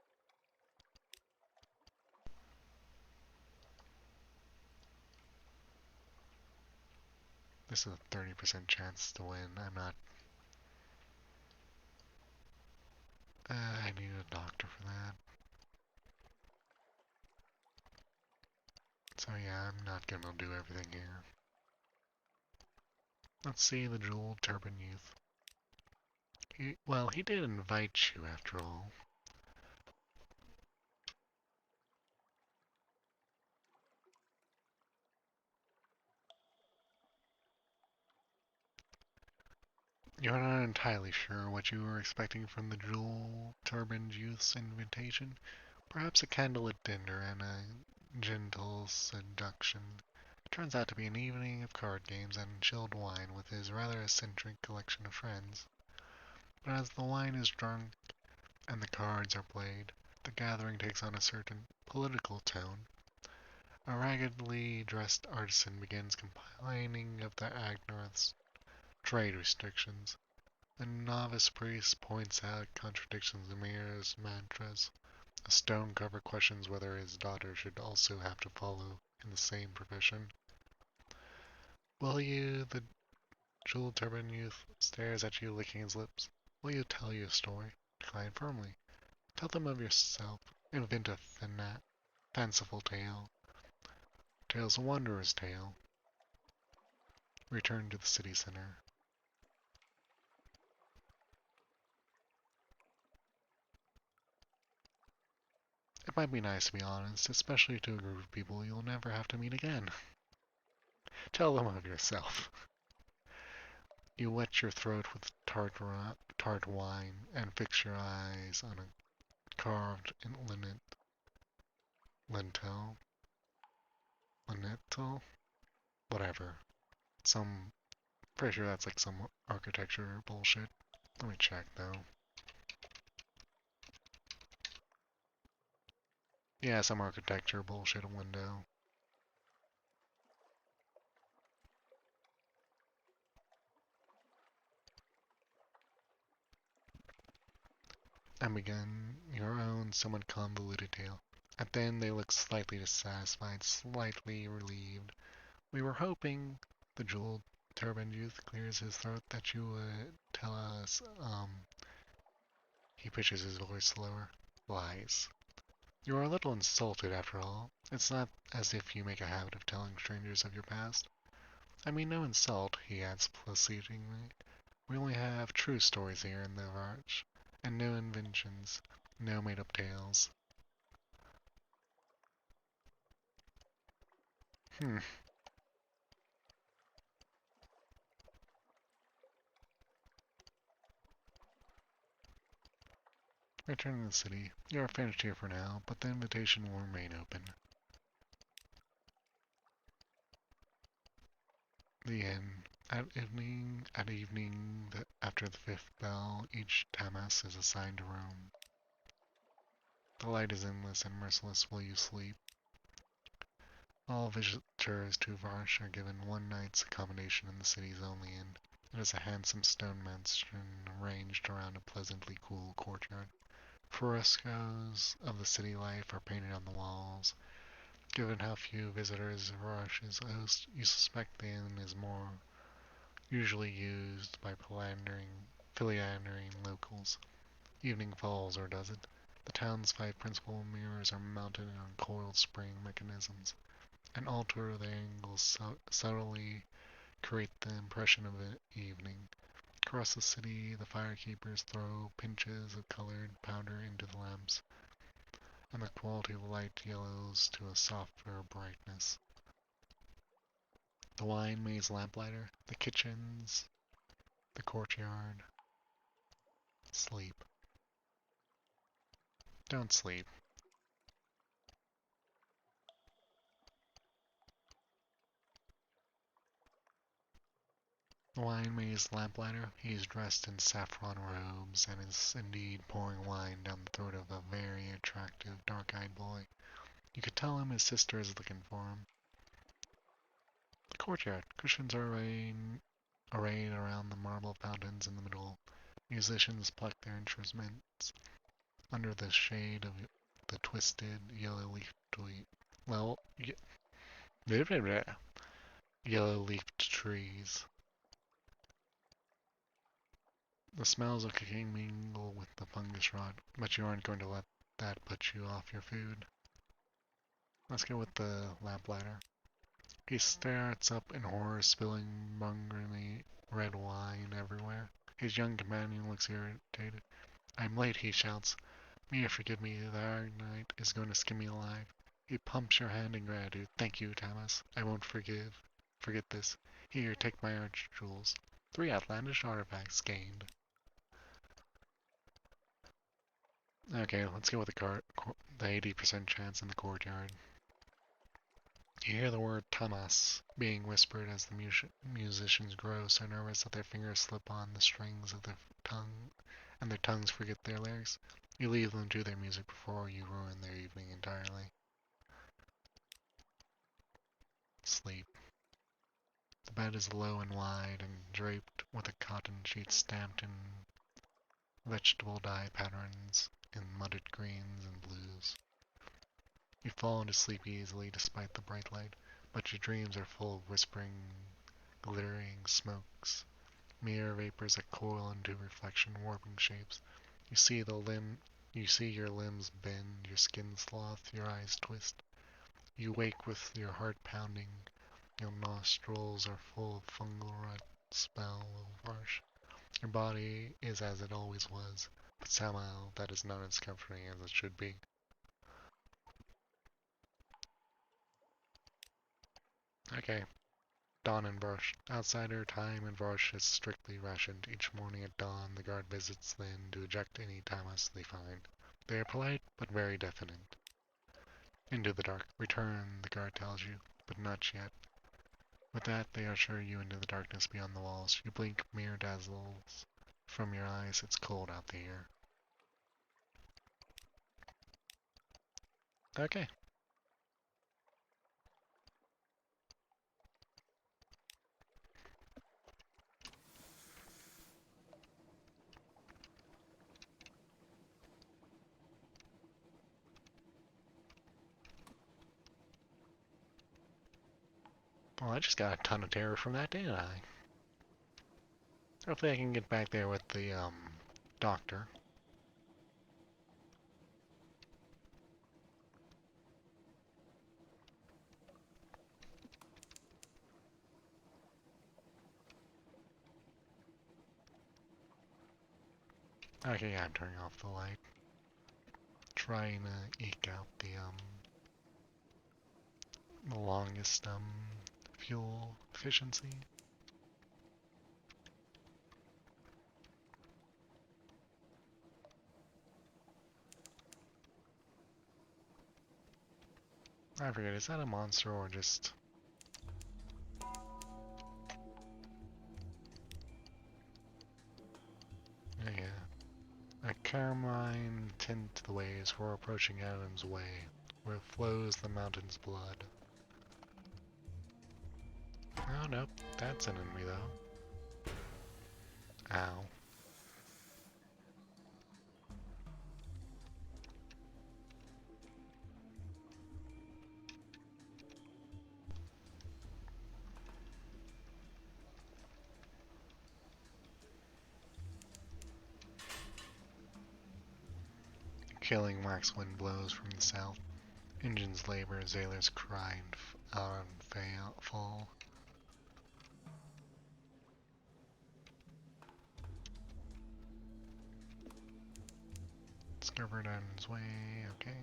This is a 30% chance to win. I'm not... I need a doctor for that. So yeah, I'm not gonna do everything here. Let's see the jeweled turban youth. Well, he did invite you after all. You're not entirely sure what you were expecting from the jewel turbaned youth's invitation. Perhaps a candlelit dinner and a gentle seduction. It turns out to be an evening of card games and chilled wine with his rather eccentric collection of friends. But as the wine is drunk and the cards are played, the gathering takes on a certain political tone. A raggedly dressed artisan begins complaining of the Agnorth's trade restrictions. A novice priest points out contradictions in Mir's mantras. A stone cover questions whether his daughter should also have to follow in the same profession. Will you, the jeweled turban youth, stares at you licking his lips. Will you tell your story? Decline firmly. Tell them of yourself. Invent a fanciful tale. Tale's a wondrous tale. Return to the city center. It might be nice to be honest, especially to a group of people you'll never have to meet again. Tell them of yourself. You wet your throat with tart wine and fix your eyes on a carved lintel, whatever. Pretty sure that's like some architecture bullshit. Let me check though. Yeah, some architecture bullshit window. And begin your own somewhat convoluted tale. At the end, they look slightly dissatisfied, slightly relieved. We were hoping, the jeweled turbaned youth clears his throat, that you would tell us, he pitches his voice lower. Lies. You are a little insulted after all. It's not as if you make a habit of telling strangers of your past. I mean no insult, he adds placidly. We only have true stories here in the Arch, and no inventions, no made-up tales. Hmm. Return to the city. You are finished here for now, but the invitation will remain open. The end. After the fifth bell, each tamas is assigned a room. The light is endless and merciless while you sleep. All visitors to Varsh are given one night's accommodation in the city's only inn. It is a handsome stone mansion arranged around a pleasantly cool courtyard. Frescoes of the city life are painted on the walls. Given how few visitors Varsh's host, you suspect the inn is more usually used by philandering locals. Evening falls, or does it? The town's 5 principal mirrors are mounted on coiled spring mechanisms and alter their angles subtly create the impression of an evening. Across the city, the firekeepers throw pinches of colored powder into the lamps, and the quality of light yellows to a softer brightness. The wine maze lamplighter, the kitchens, the courtyard. Sleep. Don't sleep. The wine maze lamplighter, he is dressed in saffron robes and is indeed pouring wine down the throat of a very attractive dark-eyed boy. You could tell him his sister is looking for him. The courtyard. Cushions are arrayed around the marble fountains in the middle. Musicians pluck their instruments under the shade of the twisted yellow-leafed well, yellow-leafed trees. The smells of cooking mingle with the fungus rot, but you aren't going to let that put you off your food. Let's go with the lamplighter. He starts up in horror, spilling bungeringly red wine everywhere. His young companion looks irritated. I'm late, he shouts. Mia, forgive me, the Iron Knight is going to skin me alive. He pumps your hand in gratitude. Thank you, Tamas. I won't forget this. Here, take my arch jewels. 3 outlandish artifacts gained. Okay, let's go with the 80% chance in the courtyard. You hear the word Tamas being whispered as the musicians grow so nervous that their fingers slip on the strings of their tongue and their tongues forget their lyrics. You leave them to their music before you ruin their evening entirely. Sleep. The bed is low and wide and draped with a cotton sheet stamped in vegetable dye patterns in mudded greens and blues. You fall into sleep easily despite the bright light, but your dreams are full of whispering, glittering smokes, mirror vapors that coil into reflection, warping shapes. You see your limbs bend, your skin sloth, your eyes twist. You wake with your heart pounding, your nostrils are full of fungal rot, smell of marsh. Your body is as it always was, but somehow that is not as comforting as it should be. Okay, Dawn and Varsh. Outsider time in Varsh is strictly rationed. Each morning at dawn, the guard visits the inn to eject any Tamas they find. They are polite, but very definite. Into the dark. Return, the guard tells you, but not yet. With that, they usher you into the darkness beyond the walls. You blink, mirror dazzles from your eyes. It's cold out there. Okay. Well, I just got a ton of terror from that, didn't I? Hopefully I can get back there with the, doctor. Okay, yeah, I'm turning off the light. Trying to eke out the longest, fuel efficiency. I forget, is that a monster or just... Yeah. A carmine tint to the waves. We're approaching Adam's Way, where flows the mountain's blood. Oh, nope. That's an enemy, though. Ow. Killing wax wind blows from the south. Engines labor, sailors cry and fall. Discovered Adam's Way, okay.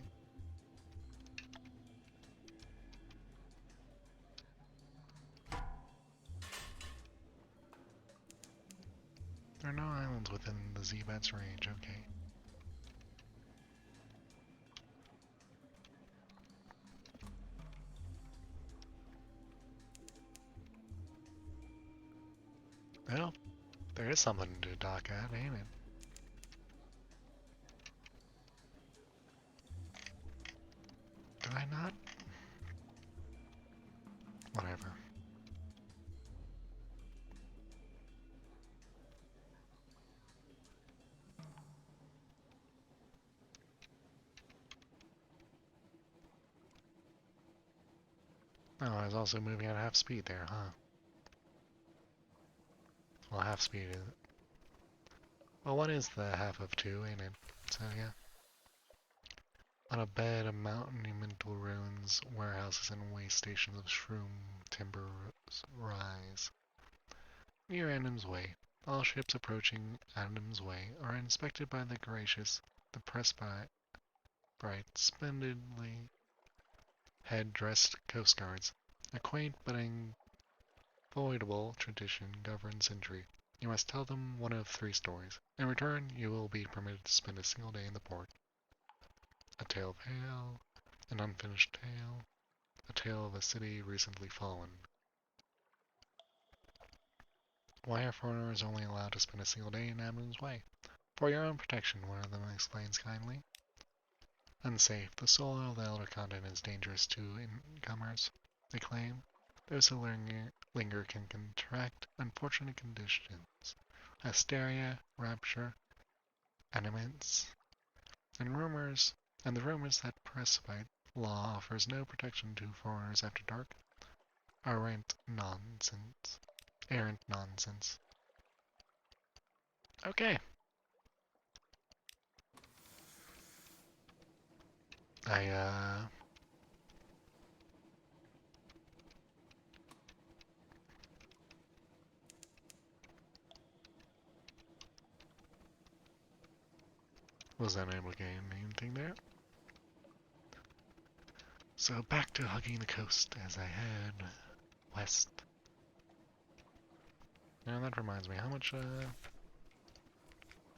There are no islands within the Z-Bet's range, okay. Well, there is something to dock at, ain't it? Did I not? Whatever. Oh, I was also moving at half speed there, huh? Well, half speed is... Well, one is the half of two, ain't it? So, yeah. On a bed of monumental ruins, warehouses and waste stations of shroom timber rise. Near Adam's Way, all ships approaching Adam's Way are inspected by the gracious, the bright, splendidly head-dressed coast guards. A quaint but unavoidable tradition governs entry. You must tell them one of three stories. In return, you will be permitted to spend a single day in the port. A tale of hail, an unfinished tale, a tale of a city recently fallen. Why are foreigners only allowed to spend a single day in Adam's Way? For your own protection, one of them explains kindly. Unsafe. The soil of the Elder Continent is dangerous to incomers, they claim. Those who linger can contract unfortunate conditions. Hysteria, rapture, animants, and the rumors that Presbyte law offers no protection to foreigners after dark are errant nonsense. Okay. Was unable to gain anything there. So back to hugging the coast as I head west. Now that reminds me, how much,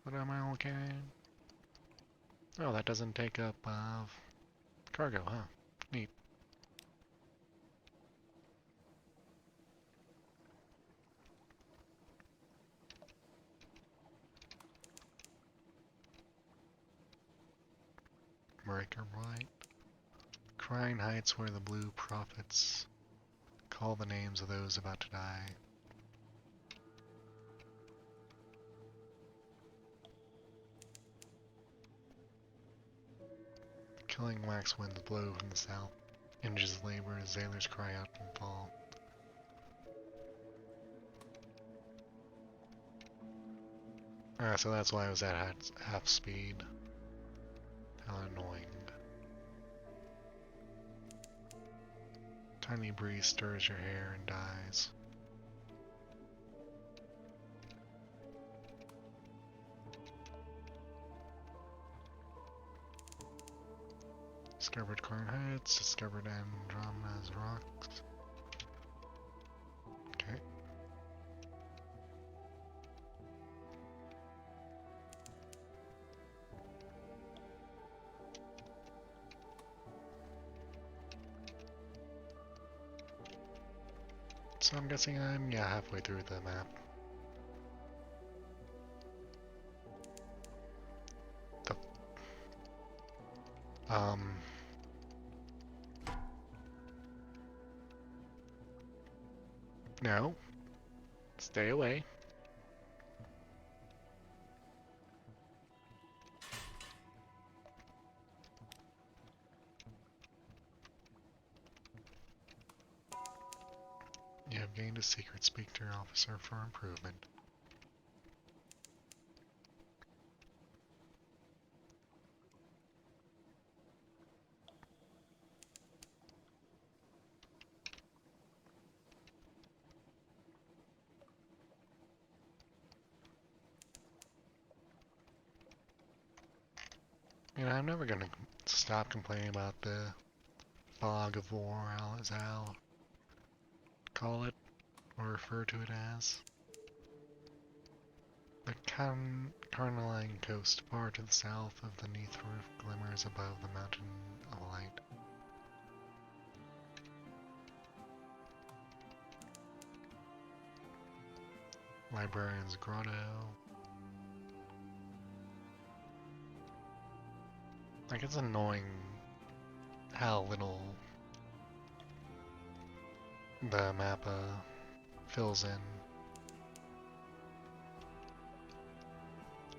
what am I all carrying? Oh, that doesn't take up, cargo, huh? Neat. Breaker White. Crying Heights where the blue prophets call the names of those about to die. Killing wax winds blow from the south. Engines labor as sailors cry out and fall. So that's why I was at half speed. How annoying. Tiny breeze stirs your hair and dies. Discovered Corn Heights, discovered Andromeda's rocks. Okay. So I'm guessing I'm, halfway through the map. No. Stay away. You have gained a secret. Speak to your officer for improvement. You know, I'm never gonna stop complaining about the fog of war, as I'll call it, or refer to it as. The Carnaline coast, far to the south of the Neath roof, glimmers above the mountain of light. Librarian's Grotto. Like, it's annoying how little the map fills in.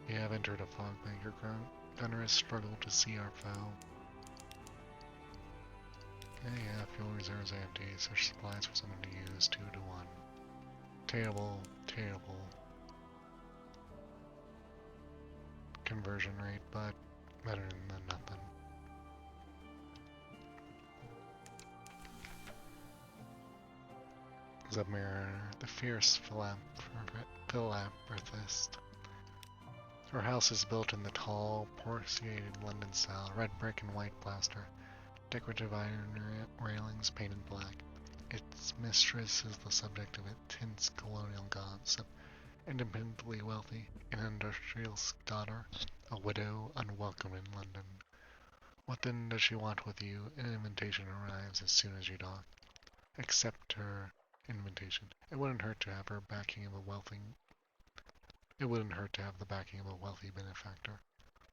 We have entered a fog bank. Your gunners struggle to see our foe. Yeah, fuel reserves are empty. Search supplies for someone to use 2 to 1. Terrible, terrible. conversion rate, but better than nothing. Zubmarine, the fierce philanthropist. Her house is built in the tall, portiated London style, red brick and white plaster, decorative iron railings painted black. Its mistress is the subject of intense colonial gossip, independently wealthy, an industrial's daughter, a widow unwelcome in London. What then does she want with you? An invitation arrives as soon as you dock. Accept her invitation. It wouldn't hurt to have the backing of a wealthy benefactor.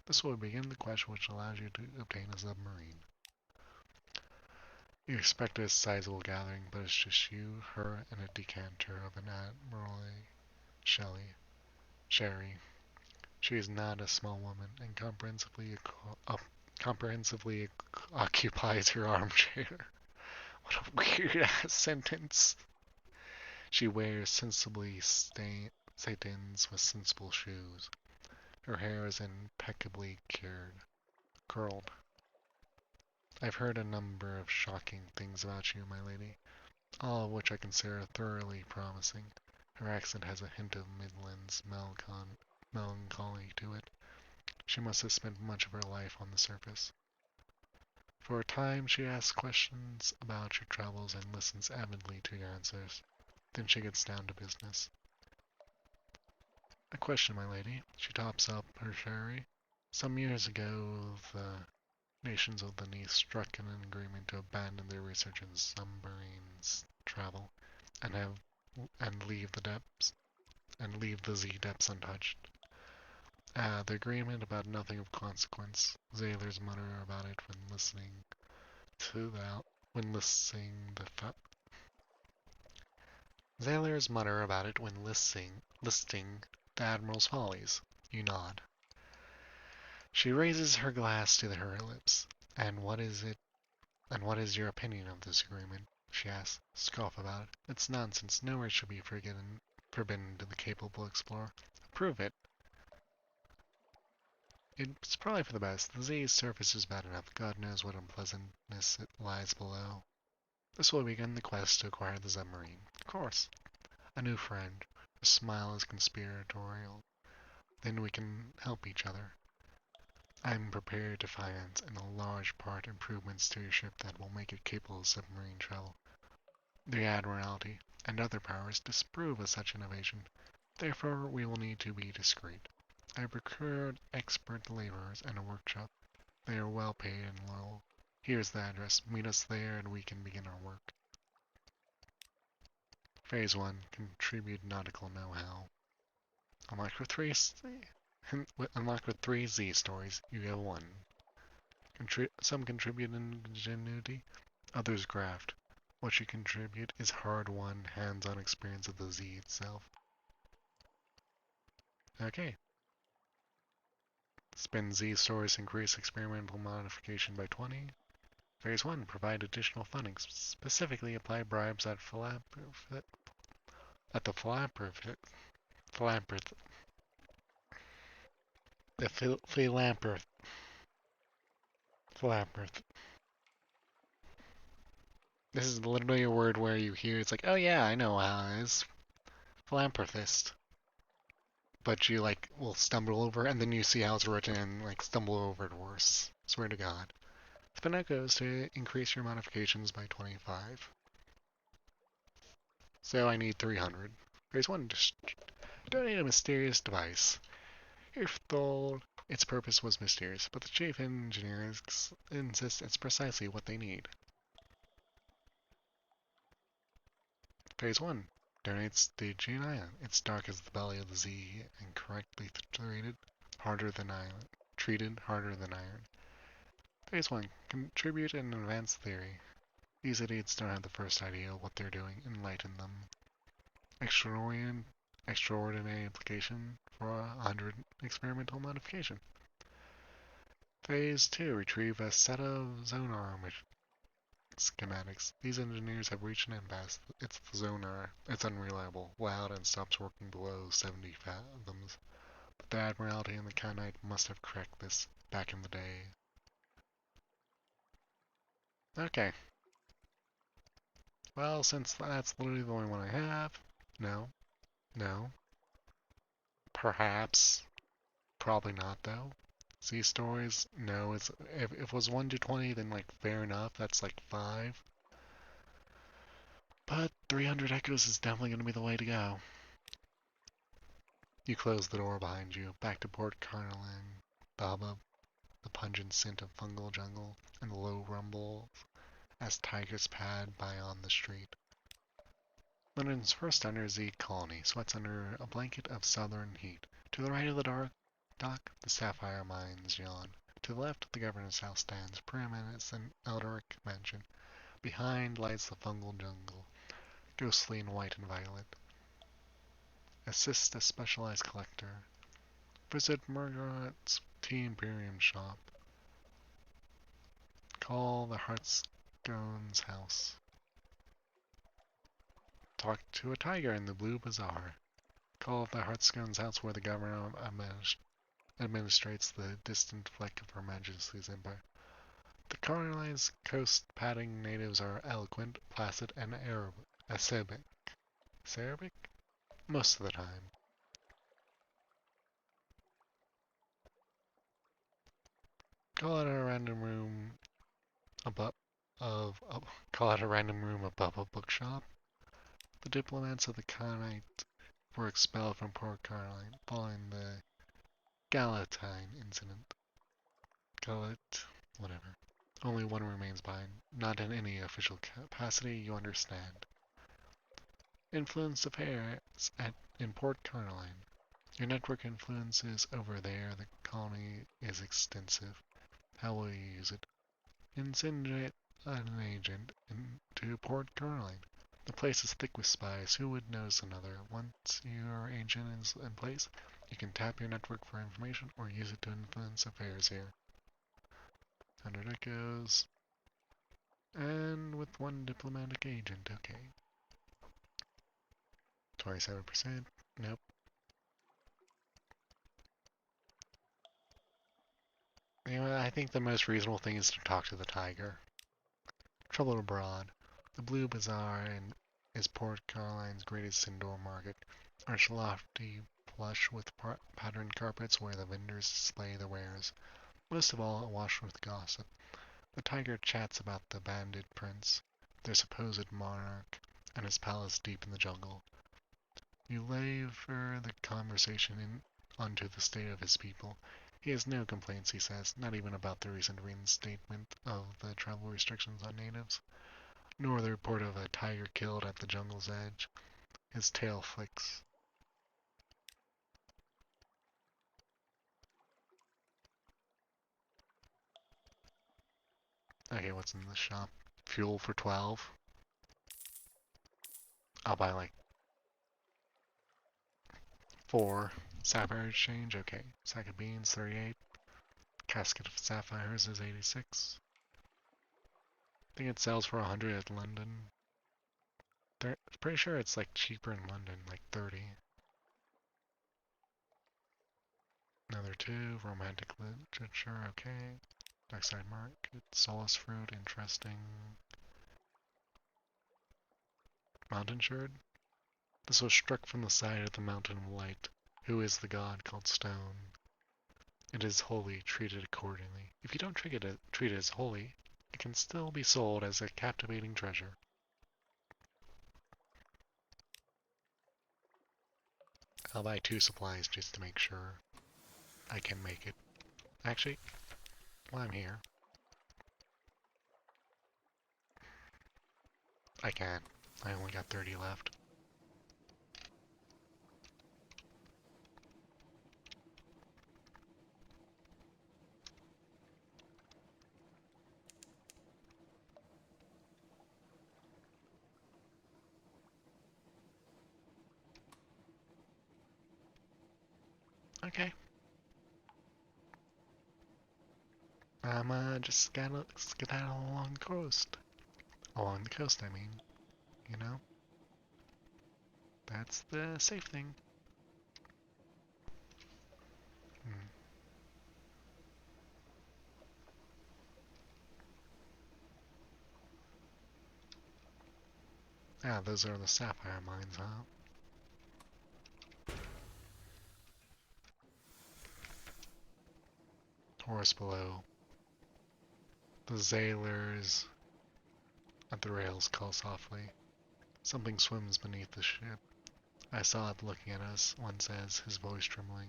This will begin the quest which allows you to obtain a submarine. You expect a sizable gathering, but it's just you, her, and a decanter of an Admiralty sherry. She is not a small woman, and comprehensively occupies your armchair. What a weird-ass sentence. She wears sensibly satins with sensible shoes. Her hair is impeccably curled. I've heard a number of shocking things about you, my lady, all of which I consider thoroughly promising. Her accent has a hint of Midlands melancholy to it. She must have spent much of her life on the surface. For a time she asks questions about your travels and listens avidly to your answers. Then she gets down to business. A question, my lady. She tops up her sherry. Some years ago, the nations of the East struck an agreement to abandon their research in submarines travel and leave the Z depths untouched. The agreement about nothing of consequence. Sailors mutter about it Sailors mutter about it when listing the Admiral's follies. You nod. She raises her glass to her lips. And what is your opinion of this agreement? She asks. Scoff about it. It's nonsense. Nowhere should be forbidden to the capable explorer. Prove it. It's probably for the best. The Z's surface is bad enough. God knows what unpleasantness it lies below. This will begin the quest to acquire the submarine. Of course. A new friend. Her smile is conspiratorial. Then we can help each other. I'm prepared to finance, in a large part, improvements to your ship that will make it capable of submarine travel. The Admiralty and other powers disapprove of such innovation. Therefore, we will need to be discreet. I have procured expert laborers and a workshop. They are well paid and loyal. Here's the address. Meet us there and we can begin our work. Phase 1. Contribute nautical know-how. Unlocked with 3 Z stories. You get 1. Some contribute ingenuity, others graft. What you contribute is hard-won, hands-on experience of the Z itself. Okay. Spend Z stories increase experimental modification by 20. Phase 1. Provide additional funding. Specifically apply bribes at the philanthropist. This is literally a word where you hear it's like, oh yeah, I know how it is. Philanthropist. But you will stumble over and then you see how it's written and stumble over it worse. Swear to God. Spend echoes to increase your modifications by 25. So I need 300. Phase 1. Donate a mysterious device. You're told its purpose was mysterious, but the chief engineer insists it's precisely what they need. Phase 1. Donates the Stygian ion. It's dark as the belly of the Z and correctly treated harder than iron. Phase 1. Contribute an advanced theory. These idiots don't have the first idea of what they're doing. Enlighten them. Extraordinary application for 100 experimental modification. Phase 2. Retrieve a set of sonar schematics. These engineers have reached an impasse. It's the sonar. It's unreliable, loud, and stops working below 70 fathoms. The Admiralty and the Khanate must have corrected this back in the day. Okay. Well, since that's literally the only one I have, no, no, perhaps, probably not though. Z stories, no. It's if it was 1 to 20, then like fair enough. That's like 5. But 300 echoes is definitely going to be the way to go. You close the door behind you, back to Port Carnarvon. The hubbub, the pungent scent of fungal jungle, and the low rumble as tigers pad by on the street. London's first undersea colony sweats under a blanket of southern heat. To the right of the dock, the Sapphire Mines yawn. To the left, the governor's house stands, preeminent an Eldoric mansion. Behind lies the fungal jungle, ghostly in white and violet. Assist a specialized collector. Visit Margaret's Tea Imperium shop. Call the Hearthstone's house. Talk to a tiger in the Blue Bazaar. Call the Hearthstone's house where the governor administrates the distant fleck of Her Majesty's empire. The colonized coast-padding natives are eloquent, placid, and acerbic. Acerbic? Most of the time. Call it a random room above call it a random room above a bookshop. The diplomats of the Khanate were expelled from Port Caroline following the Galatine incident. Galat, whatever. Only one remains behind, not in any official capacity, you understand. Influence affairs in Port Caroline. Your network influence is over there, the colony is extensive. How will you use it? Insinuate an agent into Port Caroline. The place is thick with spies. Who would notice another? Once your agent is in place, you can tap your network for information or use it to influence affairs here. 100 echoes. And with one diplomatic agent, okay. 27%. Nope. Anyway, I think the most reasonable thing is to talk to the tiger. Trouble abroad. The Blue Bazaar is Port Caroline's greatest indoor market. Arch lofty plush with patterned carpets where the vendors display their wares. Most of all, awash with gossip. The tiger chats about the bandit prince, their supposed monarch, and his palace deep in the jungle. You laver the conversation onto the state of his people. He has no complaints, he says, not even about the recent reinstatement of the travel restrictions on natives, nor the report of a tiger killed at the jungle's edge. His tail flicks. Okay, what's in the shop? Fuel for 12. I'll buy like 4. Sapphire exchange, okay. Sack of beans, 38. Casket of sapphires is 86. I think it sells for 100 at London. Pretty sure it's like cheaper in London, like 30. Another 2. Romantic literature, okay. Darkside market. Solace fruit, interesting. Mountain shard? This was struck from the side of the mountain of light. Who is the god called stone? It is holy, treated accordingly. If you don't treat it as holy, it can still be sold as a captivating treasure. I'll buy 2 supplies just to make sure I can make it. Actually, while I'm here, I can. I only got 30 left. Okay. I'm just gotta skedaddle along the coast. Along the coast, I mean. You know? That's the safe thing. Ah, those are the Sapphire Mines, huh? Horse below. The sailors at the rails call softly. Something swims beneath the ship. I saw it looking at us, one says, his voice trembling.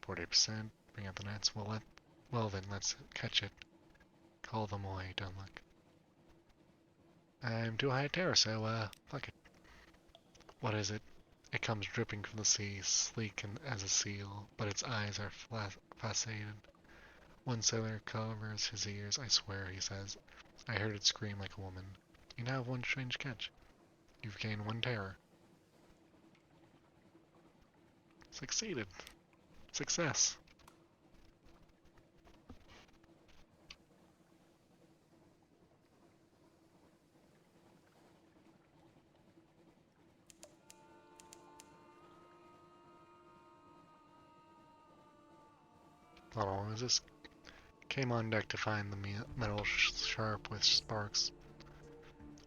40%, bring out the nets. Well then, let's catch it. Call them away, don't look. I'm too high terror, so, fuck it. What is it? It comes dripping from the sea, sleek as a seal, but its eyes are facetted. One sailor covers his ears. I swear, he says. I heard it scream like a woman. You now have one strange catch. You've gained one terror. Succeeded. Success. Not long as this came on deck to find the metal sharp with sparks.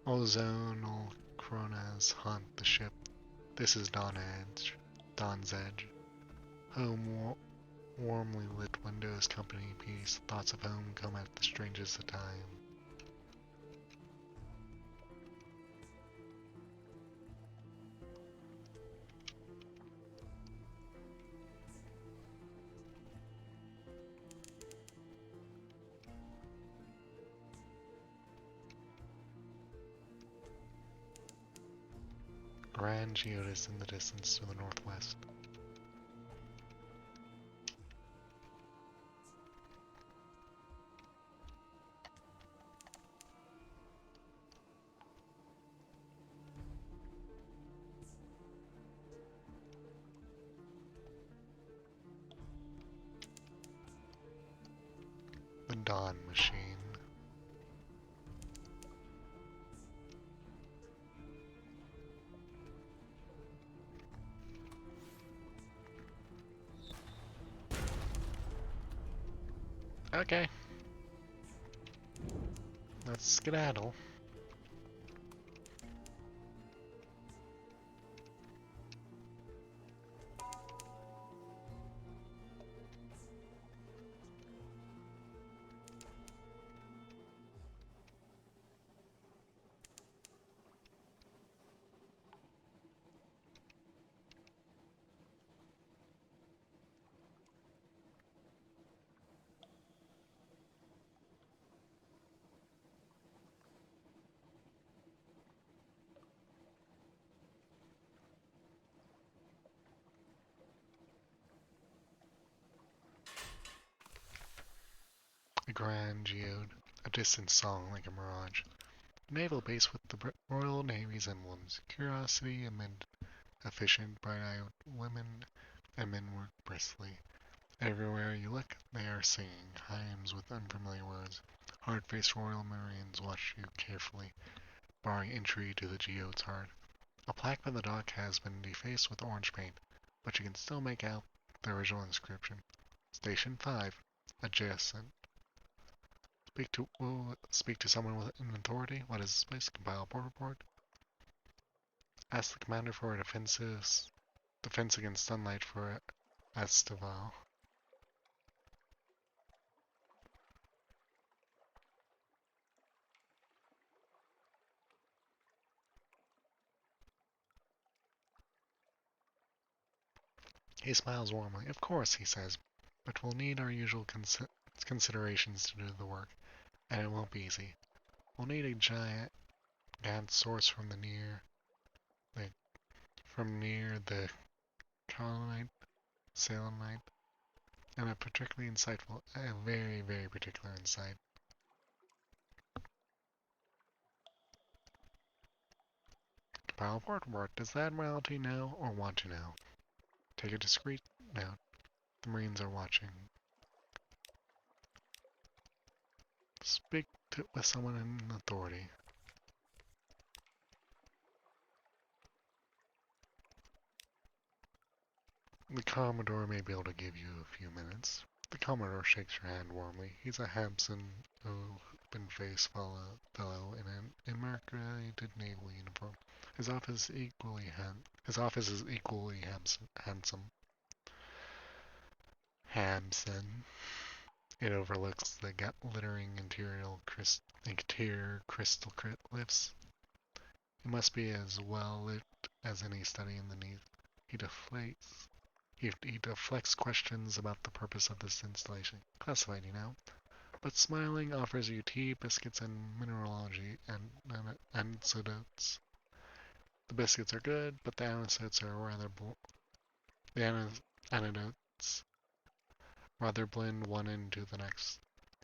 Ozonal coronas haunt the ship. This is Dawn's Edge. Home warmly lit windows, company peace. Thoughts of home come at the strangest of time. Grand Geodis in the distance to the northwest. The Dawn Machine. Okay. Let's skedaddle. A grand geode, a distant song like a mirage. Naval base with the Royal Navy's emblems. Curiosity amid efficient, bright-eyed women and men work briskly. Everywhere you look, they are singing hymns with unfamiliar words. Hard-faced Royal Marines watch you carefully, barring entry to the geode's heart. A plaque by the dock has been defaced with orange paint, but you can still make out the original inscription. Station 5, adjacent. Speak to someone with an authority. What is this place? Compile a port report. Ask the commander for a defense against sunlight for Estival. He smiles warmly. Of course, he says, but we'll need our usual considerations to do the work, and it won't be easy. We'll need a giant source from near the colonite, selenite, and a very, very particular insight. Compile port report. Does the Admiralty know or want to know? Take a discreet note. The Marines are watching. Speak with someone in authority. The Commodore may be able to give you a few minutes. The Commodore shakes your hand warmly. He's a handsome open-faced fellow in an immaculate naval uniform. His office is equally handsome. Hamson. It overlooks the glittering interior crystal cliffs. It must be as well lit as any study underneath. He deflects questions about the purpose of this installation. Classified, you know. But smiling offers you tea, biscuits, and mineralogy anecdotes. The biscuits are good, but the anecdotes are anecdotes rather blend one into the next.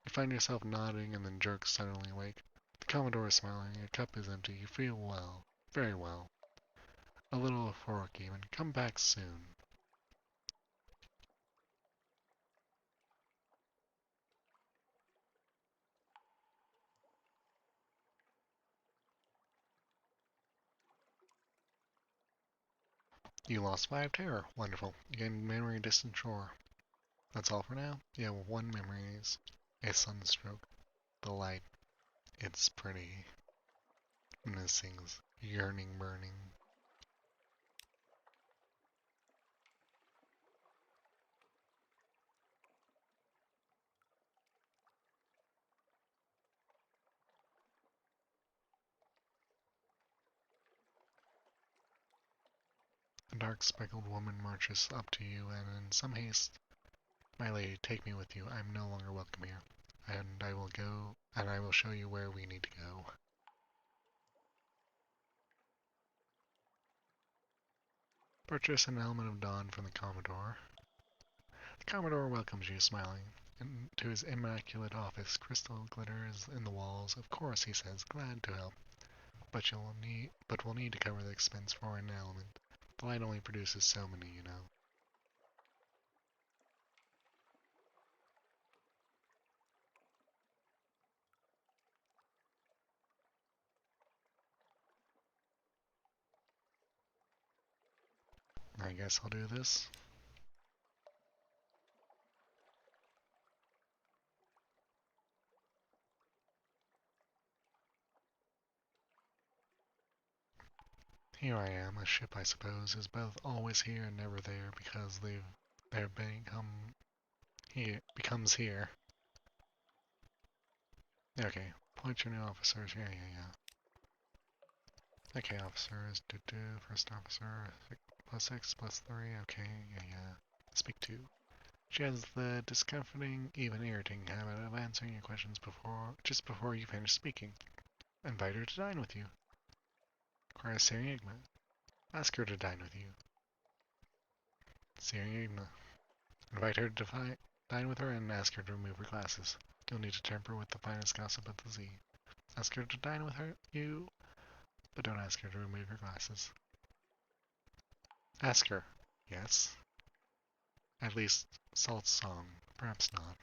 You find yourself nodding and then jerk suddenly awake. The Commodore is smiling. Your cup is empty. You feel well. Very well. A little euphoric even. Come back soon. You lost 5 terror. Wonderful. You gained memory distant shore. That's all for now? Yeah, well, one memory is a sunstroke. The light. It's pretty. Missing's yearning, burning. A dark speckled woman marches up to you and in some haste. My lady, take me with you. I am no longer welcome here. And I will show you where we need to go. Purchase an element of dawn from the Commodore. The Commodore welcomes you, smiling. Into his immaculate office, crystal glitters in the walls. Of course, he says, glad to help. But we'll need to cover the expense for an element. The light only produces so many, you know. I guess I'll do this. Here I am, a ship I suppose is both always here and never there because they've becomes here. Okay, point your new officers. Yeah. Okay, officers. First officer. +6, +3. Okay, yeah. Speak to. She has the discomforting, even irritating habit of answering your questions just before you finish speaking. Invite her to dine with you. Requires Enigma. Ask her to dine with you. Enigma. Invite her to dine with her and ask her to remove her glasses. You'll need to temper with the finest gossip at the Z. Ask her to dine with you, but don't ask her to remove her glasses. Ask her. Yes. At least Salt's song. Perhaps not.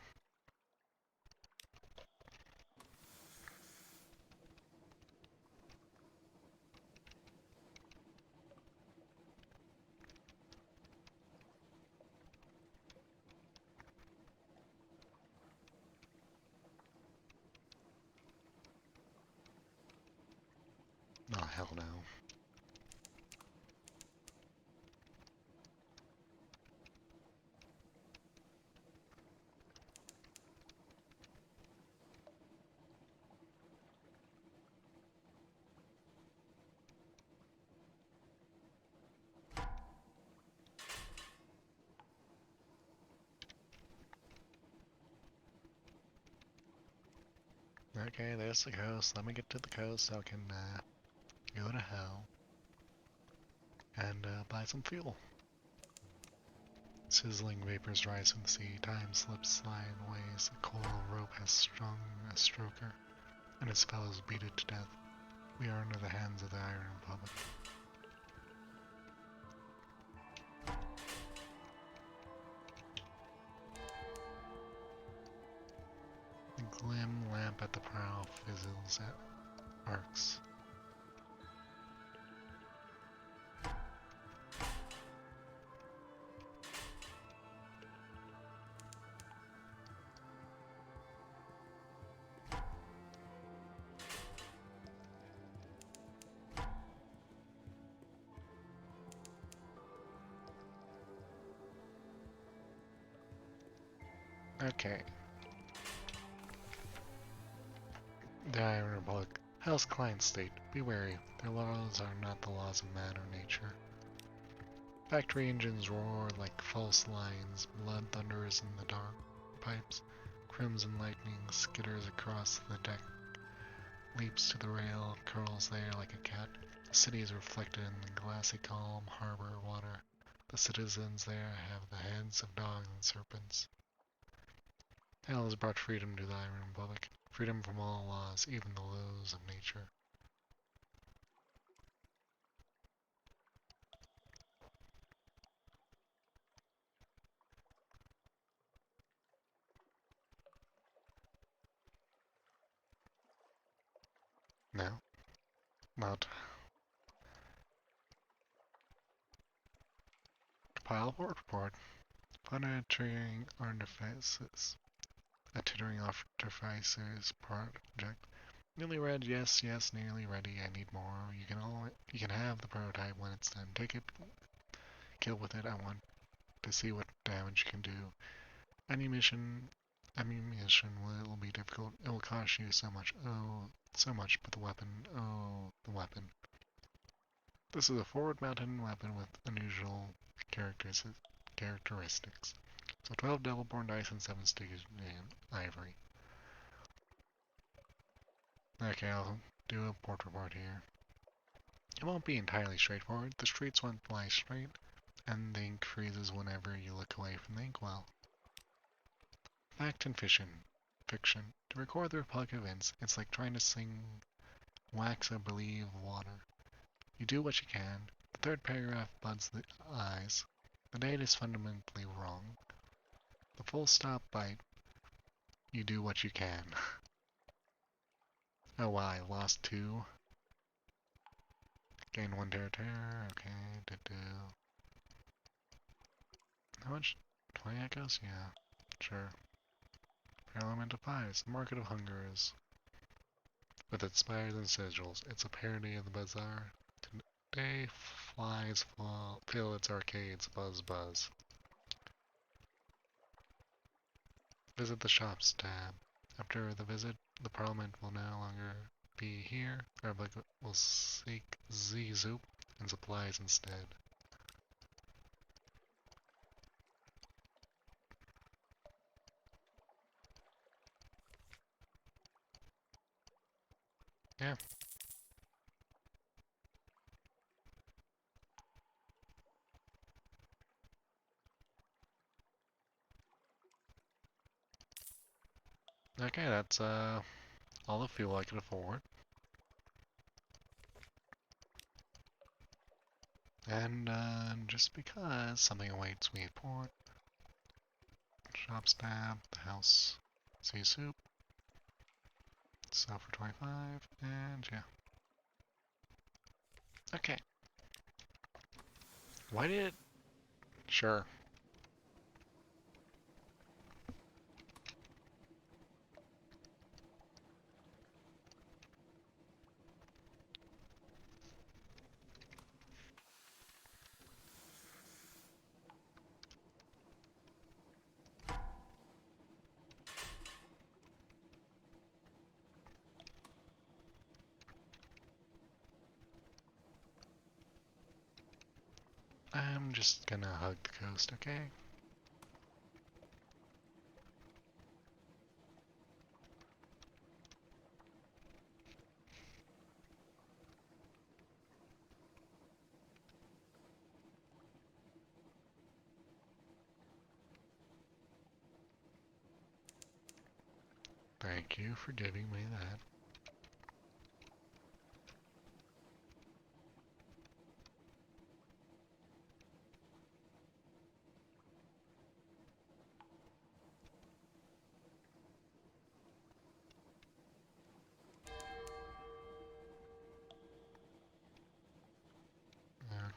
Oh, hell no. Okay, there's the coast. Let me get to the coast so I can go to hell and buy some fuel. Sizzling vapors rise from the sea. Time slips slide in ways. A coral rope has strung a stroker, and its fellows beat it to death. We are under the hands of the Iron Republic. The glim lamp at the prow fizzles at arcs. Okay. The Iron Republic. Hell's client state. Be wary. Their laws are not the laws of man or nature. Factory engines roar like false lines. Blood thunders in the dark pipes. Crimson lightning skitters across the deck. Leaps to the rail, curls there like a cat. The city is reflected in the glassy calm harbor water. The citizens there have the heads of dogs and serpents. Hell has brought freedom to the Iron Republic. Freedom from all laws, even the laws of nature. Now, not compile report. Planetary artifices. A tittering artificers project. Nearly ready, yes, yes, nearly ready. I need more. You can have the prototype when it's done. Take it, kill with it. I want to see what damage you can do. Ammunition will be difficult. It will cost you so much. Oh, so much. But the weapon. Oh, the weapon. This is a forward-mounted weapon with unusual characteristics. So 12 Devilborn dice and 7 stickers in ivory. Okay, I'll do a port report here. It won't be entirely straightforward. The streets won't lie straight, and the ink freezes whenever you look away from the inkwell. Fact and fiction. To record the Republic events, it's like trying to sing wax or believe water. You do what you can. The third paragraph buds the eyes. The date is fundamentally wrong. The full stop bite. You do what you can. Oh wow, I lost 2. Gain 1 terror. Okay, How much? 20 echoes? Yeah, sure. Parliament of Pies. The Market of Hunger is. With its spires and sigils, it's a parody of the bazaar. Today, flies fill its arcades. Buzz, buzz. Visit the shops tab. After the visit, the Parliament will no longer be here. The Republic will seek Z-Zoop and supplies instead. Yeah. Okay, that's all the fuel I can afford. And just because something awaits me at port. Shops tab, the house, sea soup. Sell for 25, and yeah. Okay. Why did it? Sure. I'm just gonna hug the coast, okay? Thank you for giving me that.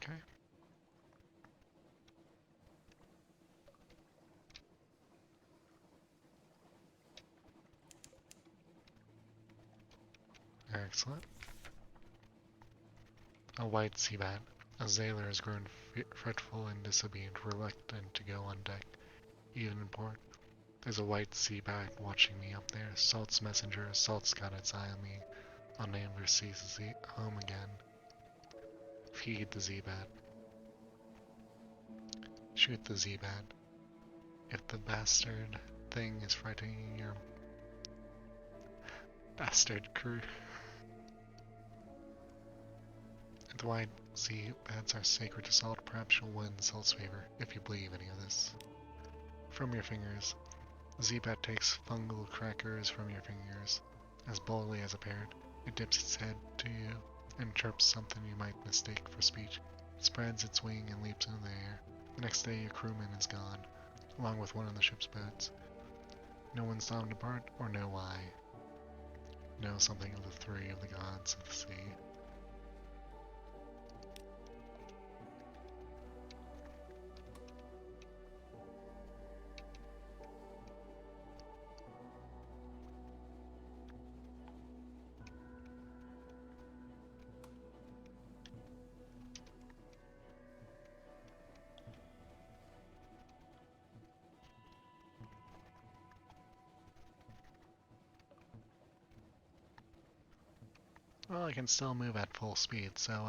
Okay. Excellent. A white sea bat. A sailor has grown fretful and disobedient, reluctant to go on deck, even in port. There's a white sea-bat watching me up there. Salt's messenger. Salt's got its eye on me. I'll never see home again. Feed the Z-bat. Shoot the Z-bat. If the bastard thing is frightening your bastard crew. If the white Z-bats are sacred to Salt, perhaps you'll win Salt's favor, if you believe any of this. From your fingers. Z-bat takes fungal crackers from your fingers. As boldly as a parrot, it dips its head to you and chirps something you might mistake for speech. It spreads its wing and leaps into the air. The next day your crewman is gone, along with one of the ship's boats. No one saw him depart, or know why. Know something of the three of the gods of the sea. Well, I can still move at full speed, so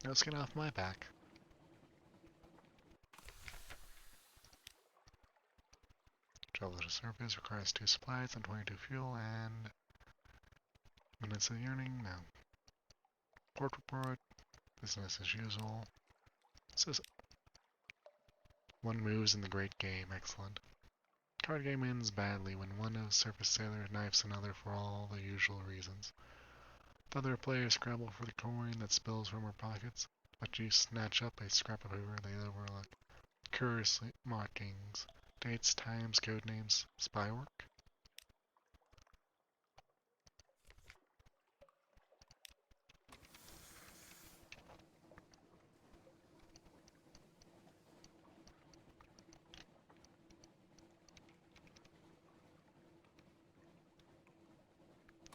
let's get off my back. Travel to the surface requires 2 supplies and 22 fuel and minutes of yearning. No. Port report. Business as usual. Says one moves in the great game. Excellent. Card game ends badly when one of surface sailor knifes another for all the usual reasons. The other players scrabble for the coin that spills from her pockets, but you snatch up a scrap of paper they overlook. Curiously markings, dates, times, code names, spy work.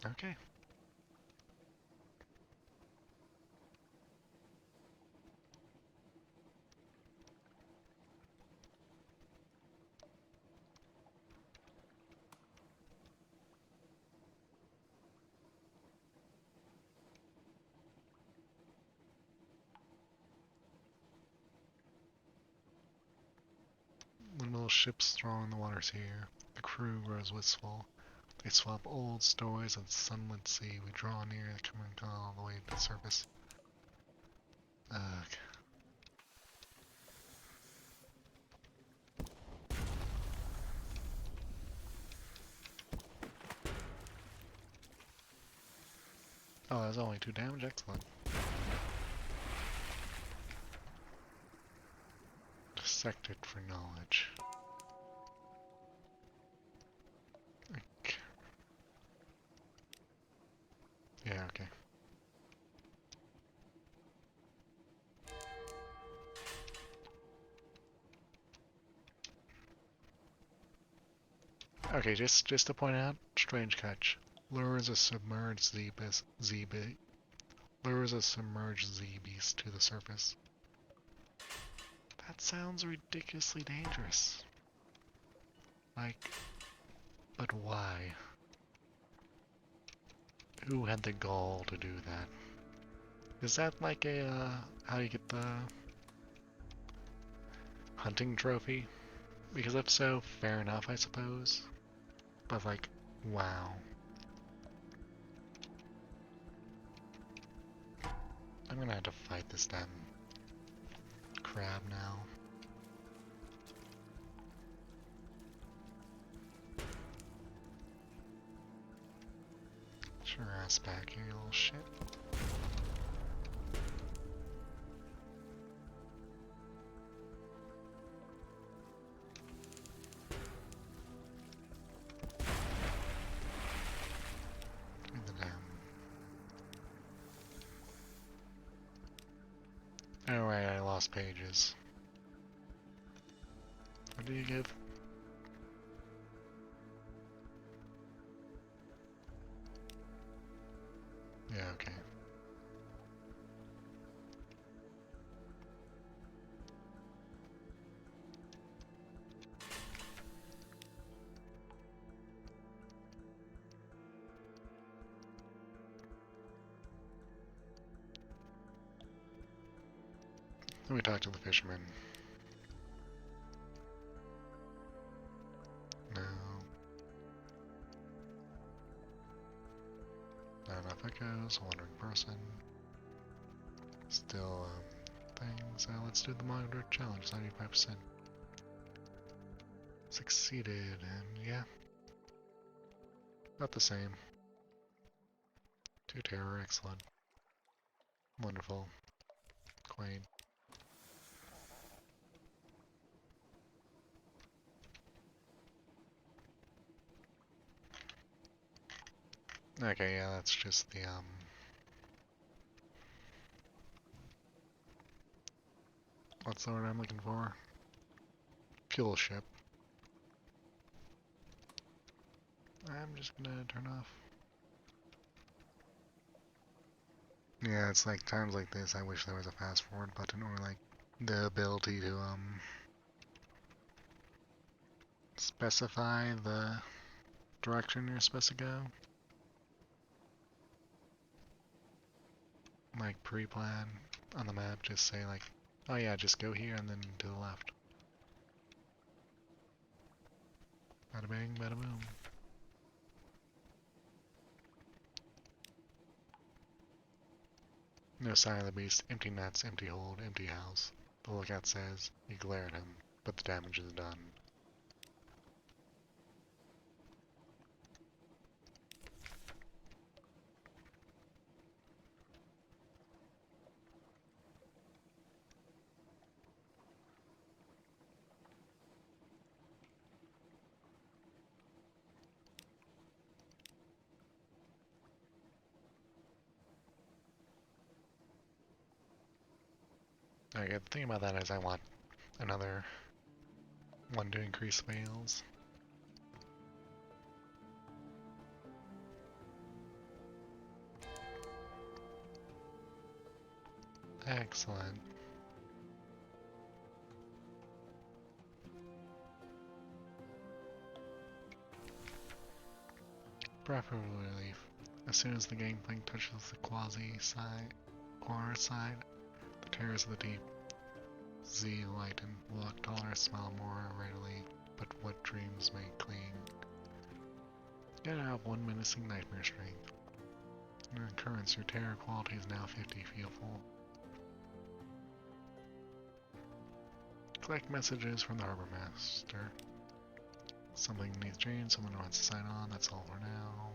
Okay. The little ships throng the waters here. The crew grows wistful. They swap old stories of the sunlit sea. We draw near, coming all the way to the surface. Ugh. Oh, that's only 2 damage? Excellent. Dissected for knowledge. Okay. Yeah, okay. Okay, just to point out, strange catch. Lures a submerged Z beast to the surface. That sounds ridiculously dangerous. Like, but why? Who had the gall to do that? Is that like a, how you get the hunting trophy? Because if so, fair enough, I suppose. But like, wow. I'm gonna have to fight this damn crab now. Get your ass back here, you little shit. Oh right, I lost pages. What do you give? Yeah, okay. Let me talk to the fisherman. No. Not enough echoes, wandering person. Still, things. Let's do the moderate challenge, 95%. Succeeded, and yeah. About the same. 2 terror, excellent. Wonderful. Quaint. Okay, yeah, that's just the, what's the word I'm looking for? Fuel ship. I'm just gonna turn off. Yeah, it's like times like this, I wish there was a fast forward button or like the ability to, specify the direction you're supposed to go. Like pre-plan on the map, just say like, oh yeah, just go here and then to the left. Bada bang, bada boom. No sign of the beast, empty nets, empty hold, empty house. The lookout says, you glare at him, but the damage is done. Okay, the thing about that is I want another one to increase fails. Excellent. Preferably relief. As soon as the gangplank touches the quasi-side, corner side, the terrors of the deep Z lighten, walk taller, smile more readily, but what dreams may cling. Get out of one menacing nightmare strength. In occurrence, your terror quality is now 50 feel full. Collect messages from the harbor master. Something needs change, someone wants to sign on, that's all for now.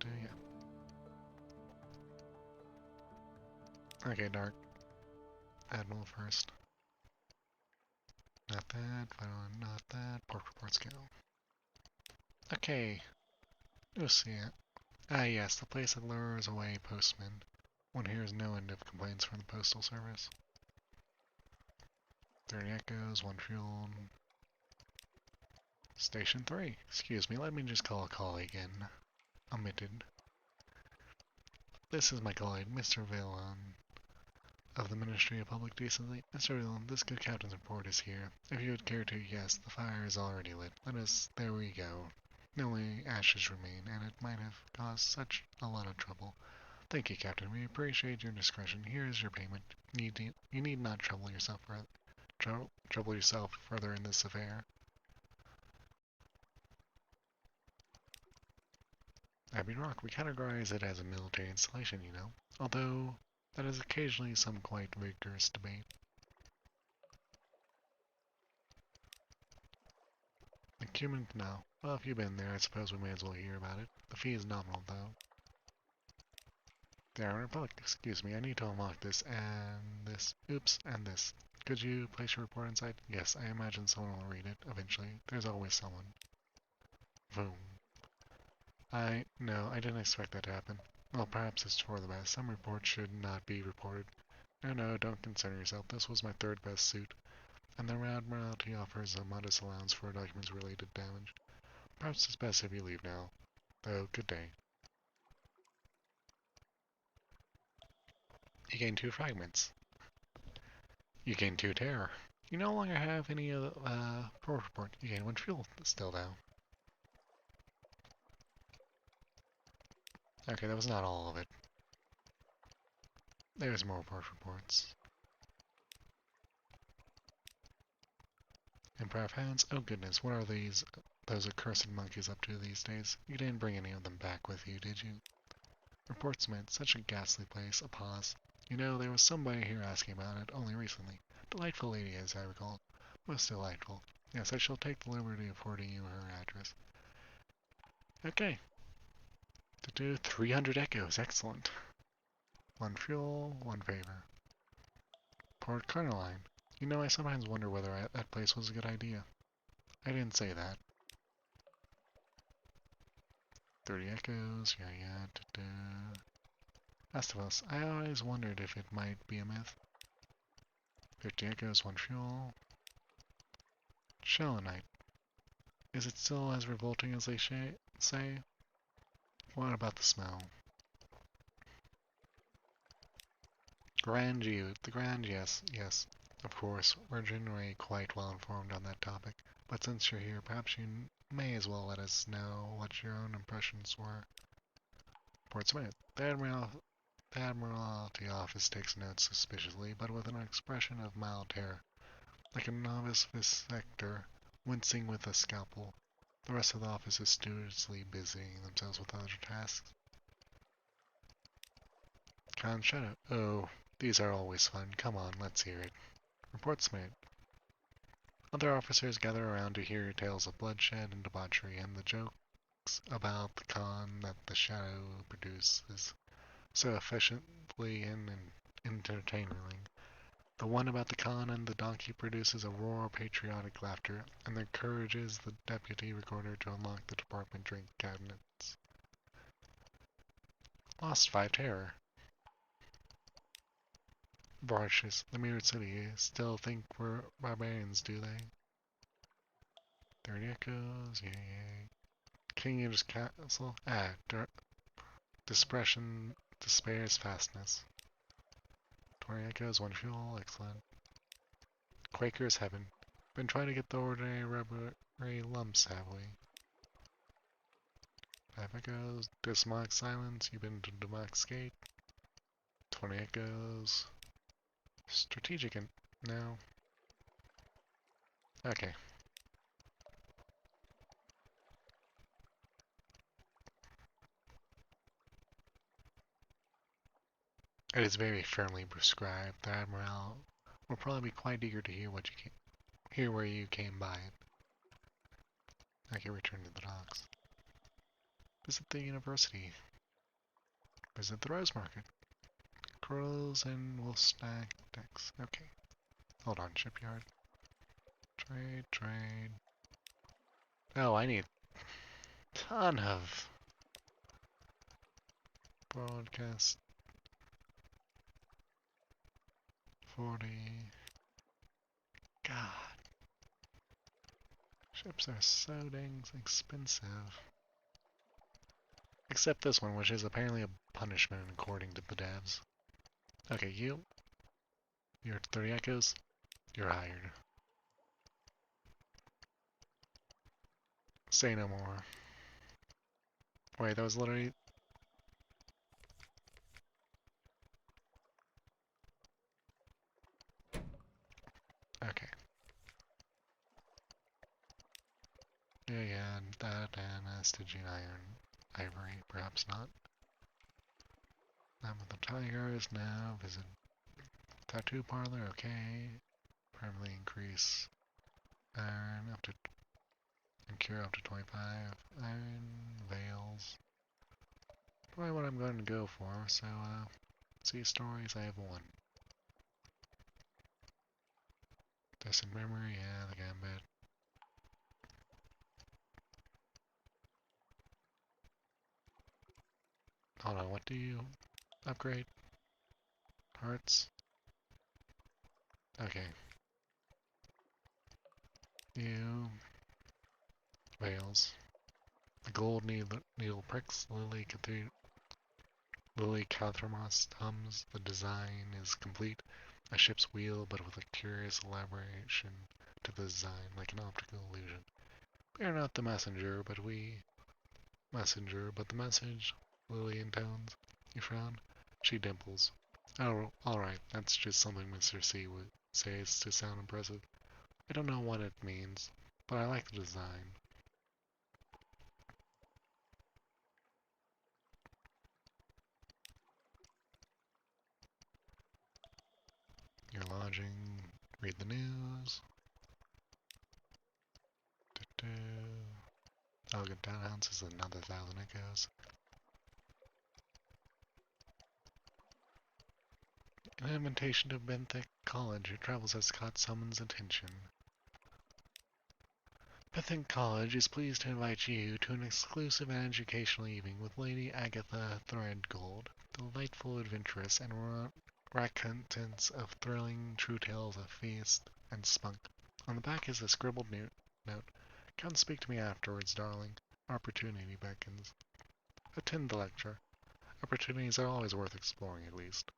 Yeah. Okay, Dark. Admiral first. Not that, final, not that. Port reports go. Okay. You'll see it. Ah yes, the place that lures away postmen. One hears no end of complaints from the postal service. 30 echoes, 1 fuel. Station 3. Excuse me, let me just call a colleague in. Omitted. This is my colleague, Mr. Villon of the Ministry of Public Decency. Mr. Villon, this good captain's report is here. If you would care to, yes, the fire is already lit. There we go. Only ashes remain, and it might have caused such a lot of trouble. Thank you, Captain. We appreciate your discretion. Here is your payment. You need not trouble yourself further in this affair. Abbey Rock, we categorize it as a military installation, you know. Although, that is occasionally some quite vigorous debate. The Cuban Canal. Well, if you've been there, I suppose we may as well hear about it. The fee is nominal, though. The Iron Republic, excuse me, I need to unlock this and this. Oops, and this. Could you place your report inside? Yes, I imagine someone will read it eventually. There's always someone. Boom. No, I didn't expect that to happen. Well, perhaps it's for the best. Some reports should not be reported. No, don't concern yourself. This was my 3rd best suit, and the Admiralty offers a modest allowance for documents-related damage. Perhaps it's best if you leave now. Though, good day. You gain 2 fragments. You gain 2 terror. You no longer have any port report. You gain 1 fuel still, though. Okay, that was not all of it. There's more port reports. In pair of hands? Oh goodness, what are those accursed monkeys up to these days? You didn't bring any of them back with you, did you? Reports made. Such a ghastly place. A pause. You know, there was somebody here asking about it only recently. Delightful lady, as I recall. Most delightful. Yes, I shall take the liberty of forwarding you her address. Okay. To do 300 echoes. Excellent. 1 fuel, 1 favor. Port Carnoline. You know, I sometimes wonder whether that place was a good idea. I didn't say that. 30 echoes, yeah, Estivus, I always wondered if it might be a myth. 50 echoes, 1 fuel. Shellonite. Is it still as revolting as they say? What about the smell? The Grand, yes. Of course, we're generally quite well informed on that topic, but since you're here, perhaps you may as well let us know what your own impressions were. Portsmouth. The Admiralty office takes notes suspiciously, but with an expression of mild terror, like a novice vivisector wincing with a scalpel. The rest of the office is studiously busying themselves with other tasks. Con Shadow. Oh, these are always fun. Come on, let's hear it. Reports made. Other officers gather around to hear tales of bloodshed and debauchery and the jokes about the con that the Shadow produces so efficiently and entertainingly. The one about the con and the donkey produces a roar of patriotic laughter and encourages the deputy recorder to unlock the department drink cabinets. Lost 5 terror. Varshes, the mirrored city, still think we're barbarians, do they? 30 echoes, yay. King Eater's castle, despair's fastness. 20 echoes, 1 fuel, excellent. Quaker's heaven. Been trying to get the ordinary rubbery lumps, have we? 5 echoes, Dismock silence, you've been to Dismock's gate. 20 echoes. Strategic no. Okay. It is very firmly prescribed. The Admiral will probably be quite eager to hear where you came by it. I can return to the docks. Visit the university. Visit the Rose Market. Corals and Wolfstack decks. Okay. Hold on, shipyard. Trade. Oh, I need a ton of broadcast. 40. God. Ships are so dang expensive. Except this one, which is apparently a punishment according to the devs. Okay, you're 30 echoes. You're hired. Say no more. Wait, that was literally... Okay. Yeah, that and Stygian ivory, perhaps not. Now with the tigers, now visit tattoo parlor, okay. Permanently increase iron up to, and cure up to 25. Iron, veils. Probably what I'm going to go for, so, see stories, I have 1. Distant memory, yeah, the gambit. Hold on, what do you upgrade? Hearts? Okay. You. Veils. The gold needle pricks. Lily Cathermos hums. The design is complete. A ship's wheel, but with a curious elaboration to the design, like an optical illusion. We are not the messenger, but the message, Lily intones. You frown. She dimples. Oh, alright, that's just something Mr. C would say to sound impressive. I don't know what it means, but I like the design. Your lodging, read the news. Elegant Townhouse is another 1,000 echoes. An invitation to Benthic College. Your travels has caught someone's attention. Benthic College is pleased to invite you to an exclusive and educational evening with Lady Agatha Threadgold, delightful adventuress and racontants of thrilling true tales of feast and spunk. On the back is a scribbled note. Come speak to me afterwards, darling. Opportunity beckons. Attend the lecture. Opportunities are always worth exploring, at least.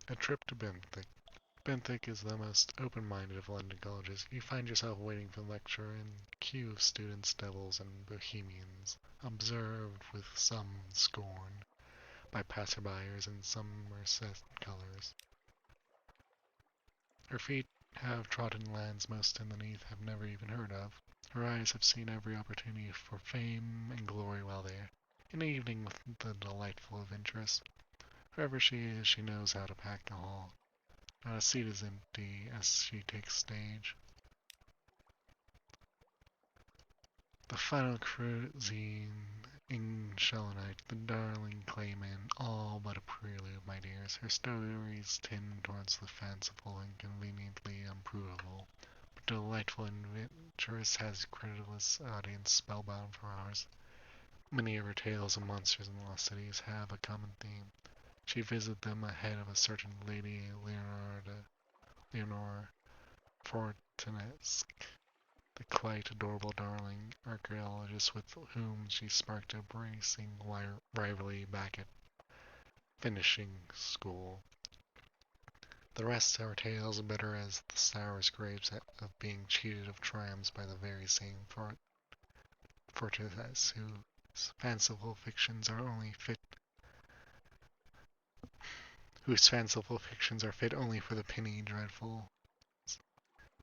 A trip to Benthic. Benthic is the most open-minded of London colleges. You find yourself waiting for lecture in a queue of students, devils, and bohemians, observed with some scorn by passerbyers in Somerset colours. Her feet have trodden lands most in the Neath have never even heard of. Her eyes have seen every opportunity for fame and glory while there. In an evening with the delightful adventuress. Whoever she is, she knows how to pack the hall. Not a seat is empty as she takes stage. The final cuisine in Shelonite, the darling clayman, all but a prelude, my dears. Her stories tend towards the fanciful and conveniently unprovable. But delightful adventuress has creditless audience spellbound for hours. Many of her tales of monsters and lost cities have a common theme. She visited them ahead of a certain Lady Leonora Fortanesque, the quite adorable darling archaeologist with whom she sparked a bracing rivalry back at finishing school. The rest are tales bitter as the sour grapes of being cheated of triumphs by the very same Fortanes whose fanciful fictions are fit only for the penny dreadful.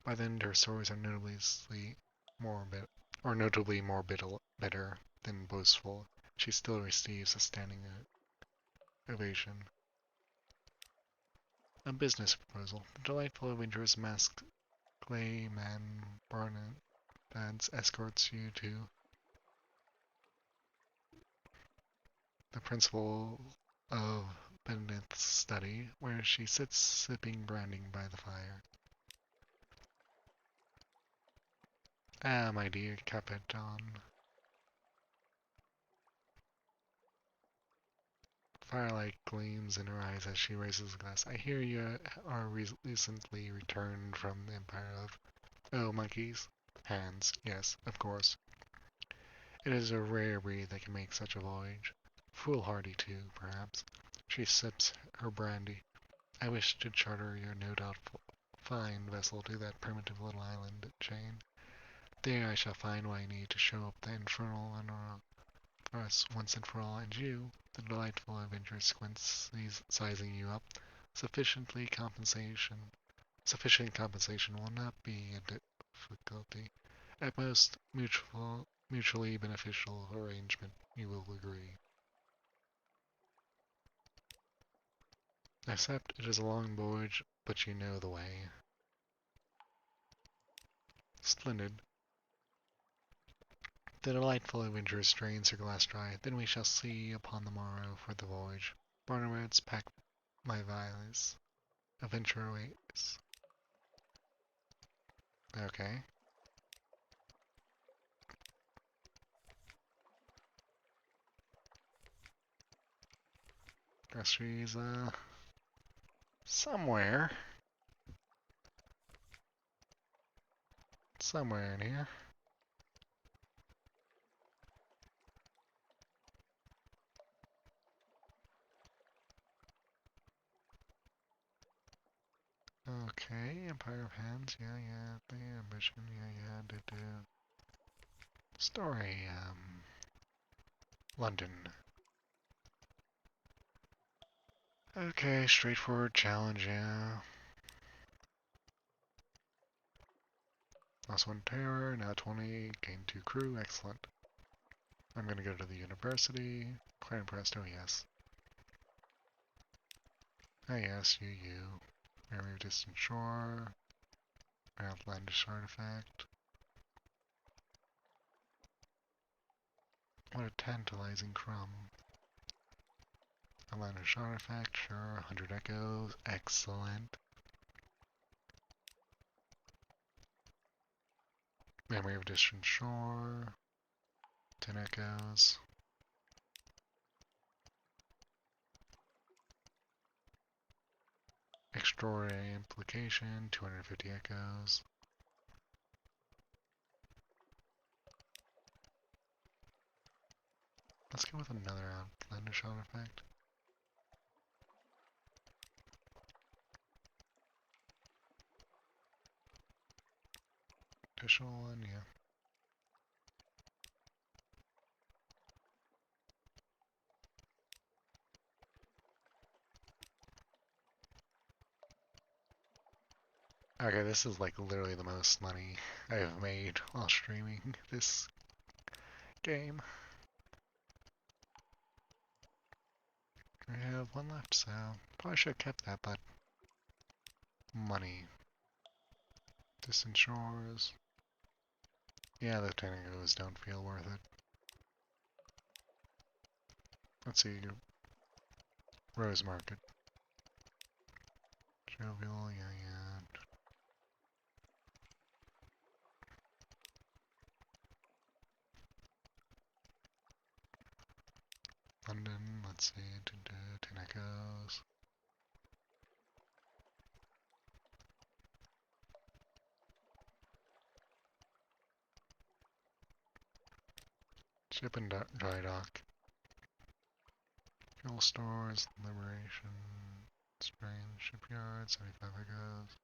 By then, her stories are notably more bitter than boastful. She still receives a standing ovation. A business proposal. The delightful adventurous masked clayman Barnett escorts you to the principal of Benedikt's study, where she sits sipping brandy by the fire. Ah, my dear Capitan. Firelight gleams in her eyes as she raises a glass. I hear you are recently returned from the Empire of... Oh, monkeys. Hands. Yes, of course. It is a rare breed that can make such a voyage. Foolhardy, too, perhaps. She sips her brandy. I wish to charter your no doubt fine vessel to that primitive little island chain. There I shall find what I need to show up the infernal for us once and for all, and you, the delightful adventurous Squints, sizing you up, sufficient compensation will not be a difficulty. At most, mutually beneficial arrangement, you will agree. Except it is a long voyage, but you know the way. Splendid. The delightful adventuress drains her glass dry. Then we shall see upon the morrow for the voyage. Barnabas, pack my valise. Adventure awaits. Okay. Guess she's, somewhere. Somewhere in here. Okay, Empire of Hands, yeah, the ambition, yeah, Story, London. Okay, straightforward challenge, yeah. +1 terror, now 20, gain 2 crew, excellent. I'm gonna go to the university. Clan Presto, yes. Ah yes, you. Area of distant shore. Outlandish artifact. What a tantalizing crumb. Outlandish artifact, sure. 100 echoes, excellent. Memory of distant shore. 10 echoes. Extraordinary implication, 250 echoes. Let's go with another outlandish artifact. Additional one, yeah. Okay, this is like literally the most money I have made while streaming this game. We have one left, so probably should have kept that, but money. Distant shores. Yeah, the tangos don't feel worth it. Let's see. Rose Market. Jovial, yeah. London, let's see. 10 echoes. Ship and dry dock. Fuel stores, Liberation, Spring, Shipyard, 75 echoes.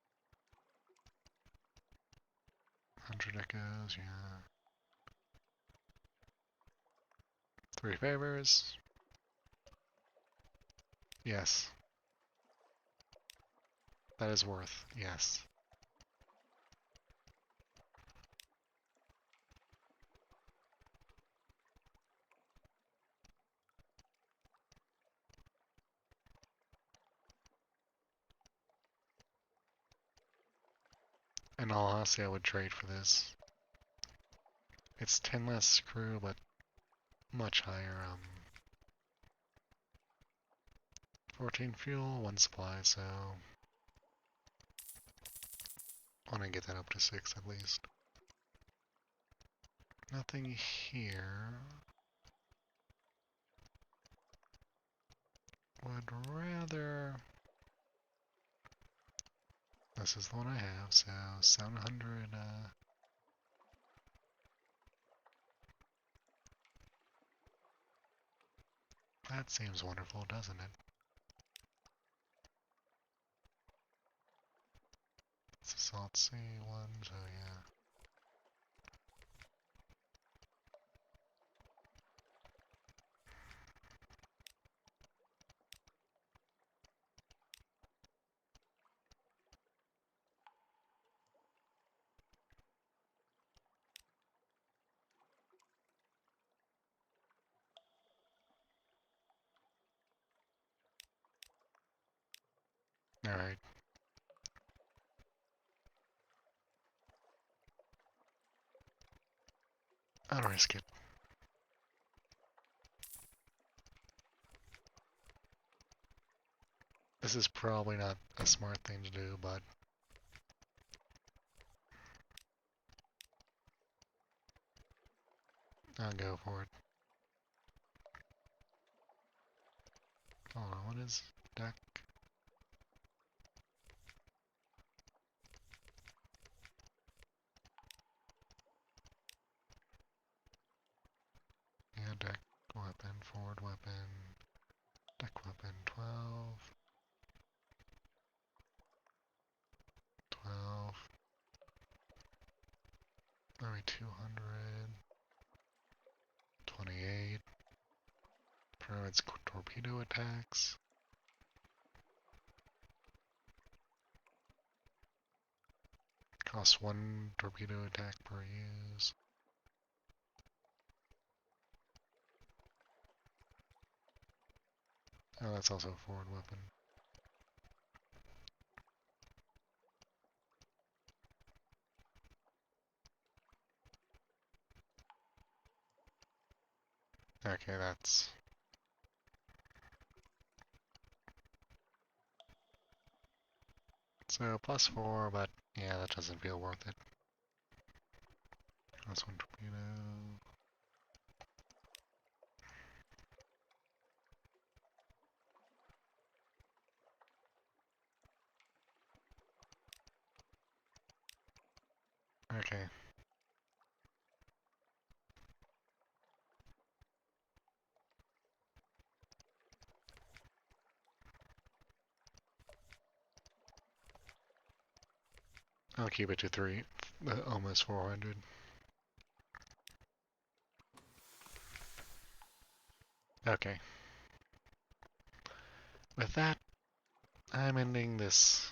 100 echoes, yeah. 3 favors. Yes. That is worth, yes. In all honesty, I would trade for this. It's 10 less crew, but much higher, 14 fuel, 1 supply, so I want to get that up to 6 at least. Nothing here. Would rather... This is the one I have, so 700, that seems wonderful, doesn't it? It's a Salt Sea one, so yeah. Alright. I'll risk it. This is probably not a smart thing to do, but I'll go for it. Hold on, what is deck? Yeah, deck weapon, forward weapon, deck weapon 12. 12. Maybe 200. 28. Provides torpedo attacks. Costs 1 torpedo attack per use. Oh, that's also a forward weapon. Okay, that's... So, +4, but yeah, that doesn't feel worth it. That's 1 torpedo. Okay. I'll keep it to 3. Almost 400. Okay. With that, I'm ending this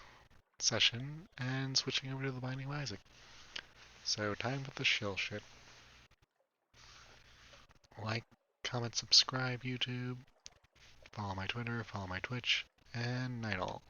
session and switching over to the Binding of Isaac. So, time for the shill shit. Like, comment, subscribe, YouTube. Follow my Twitter, follow my Twitch, and night all.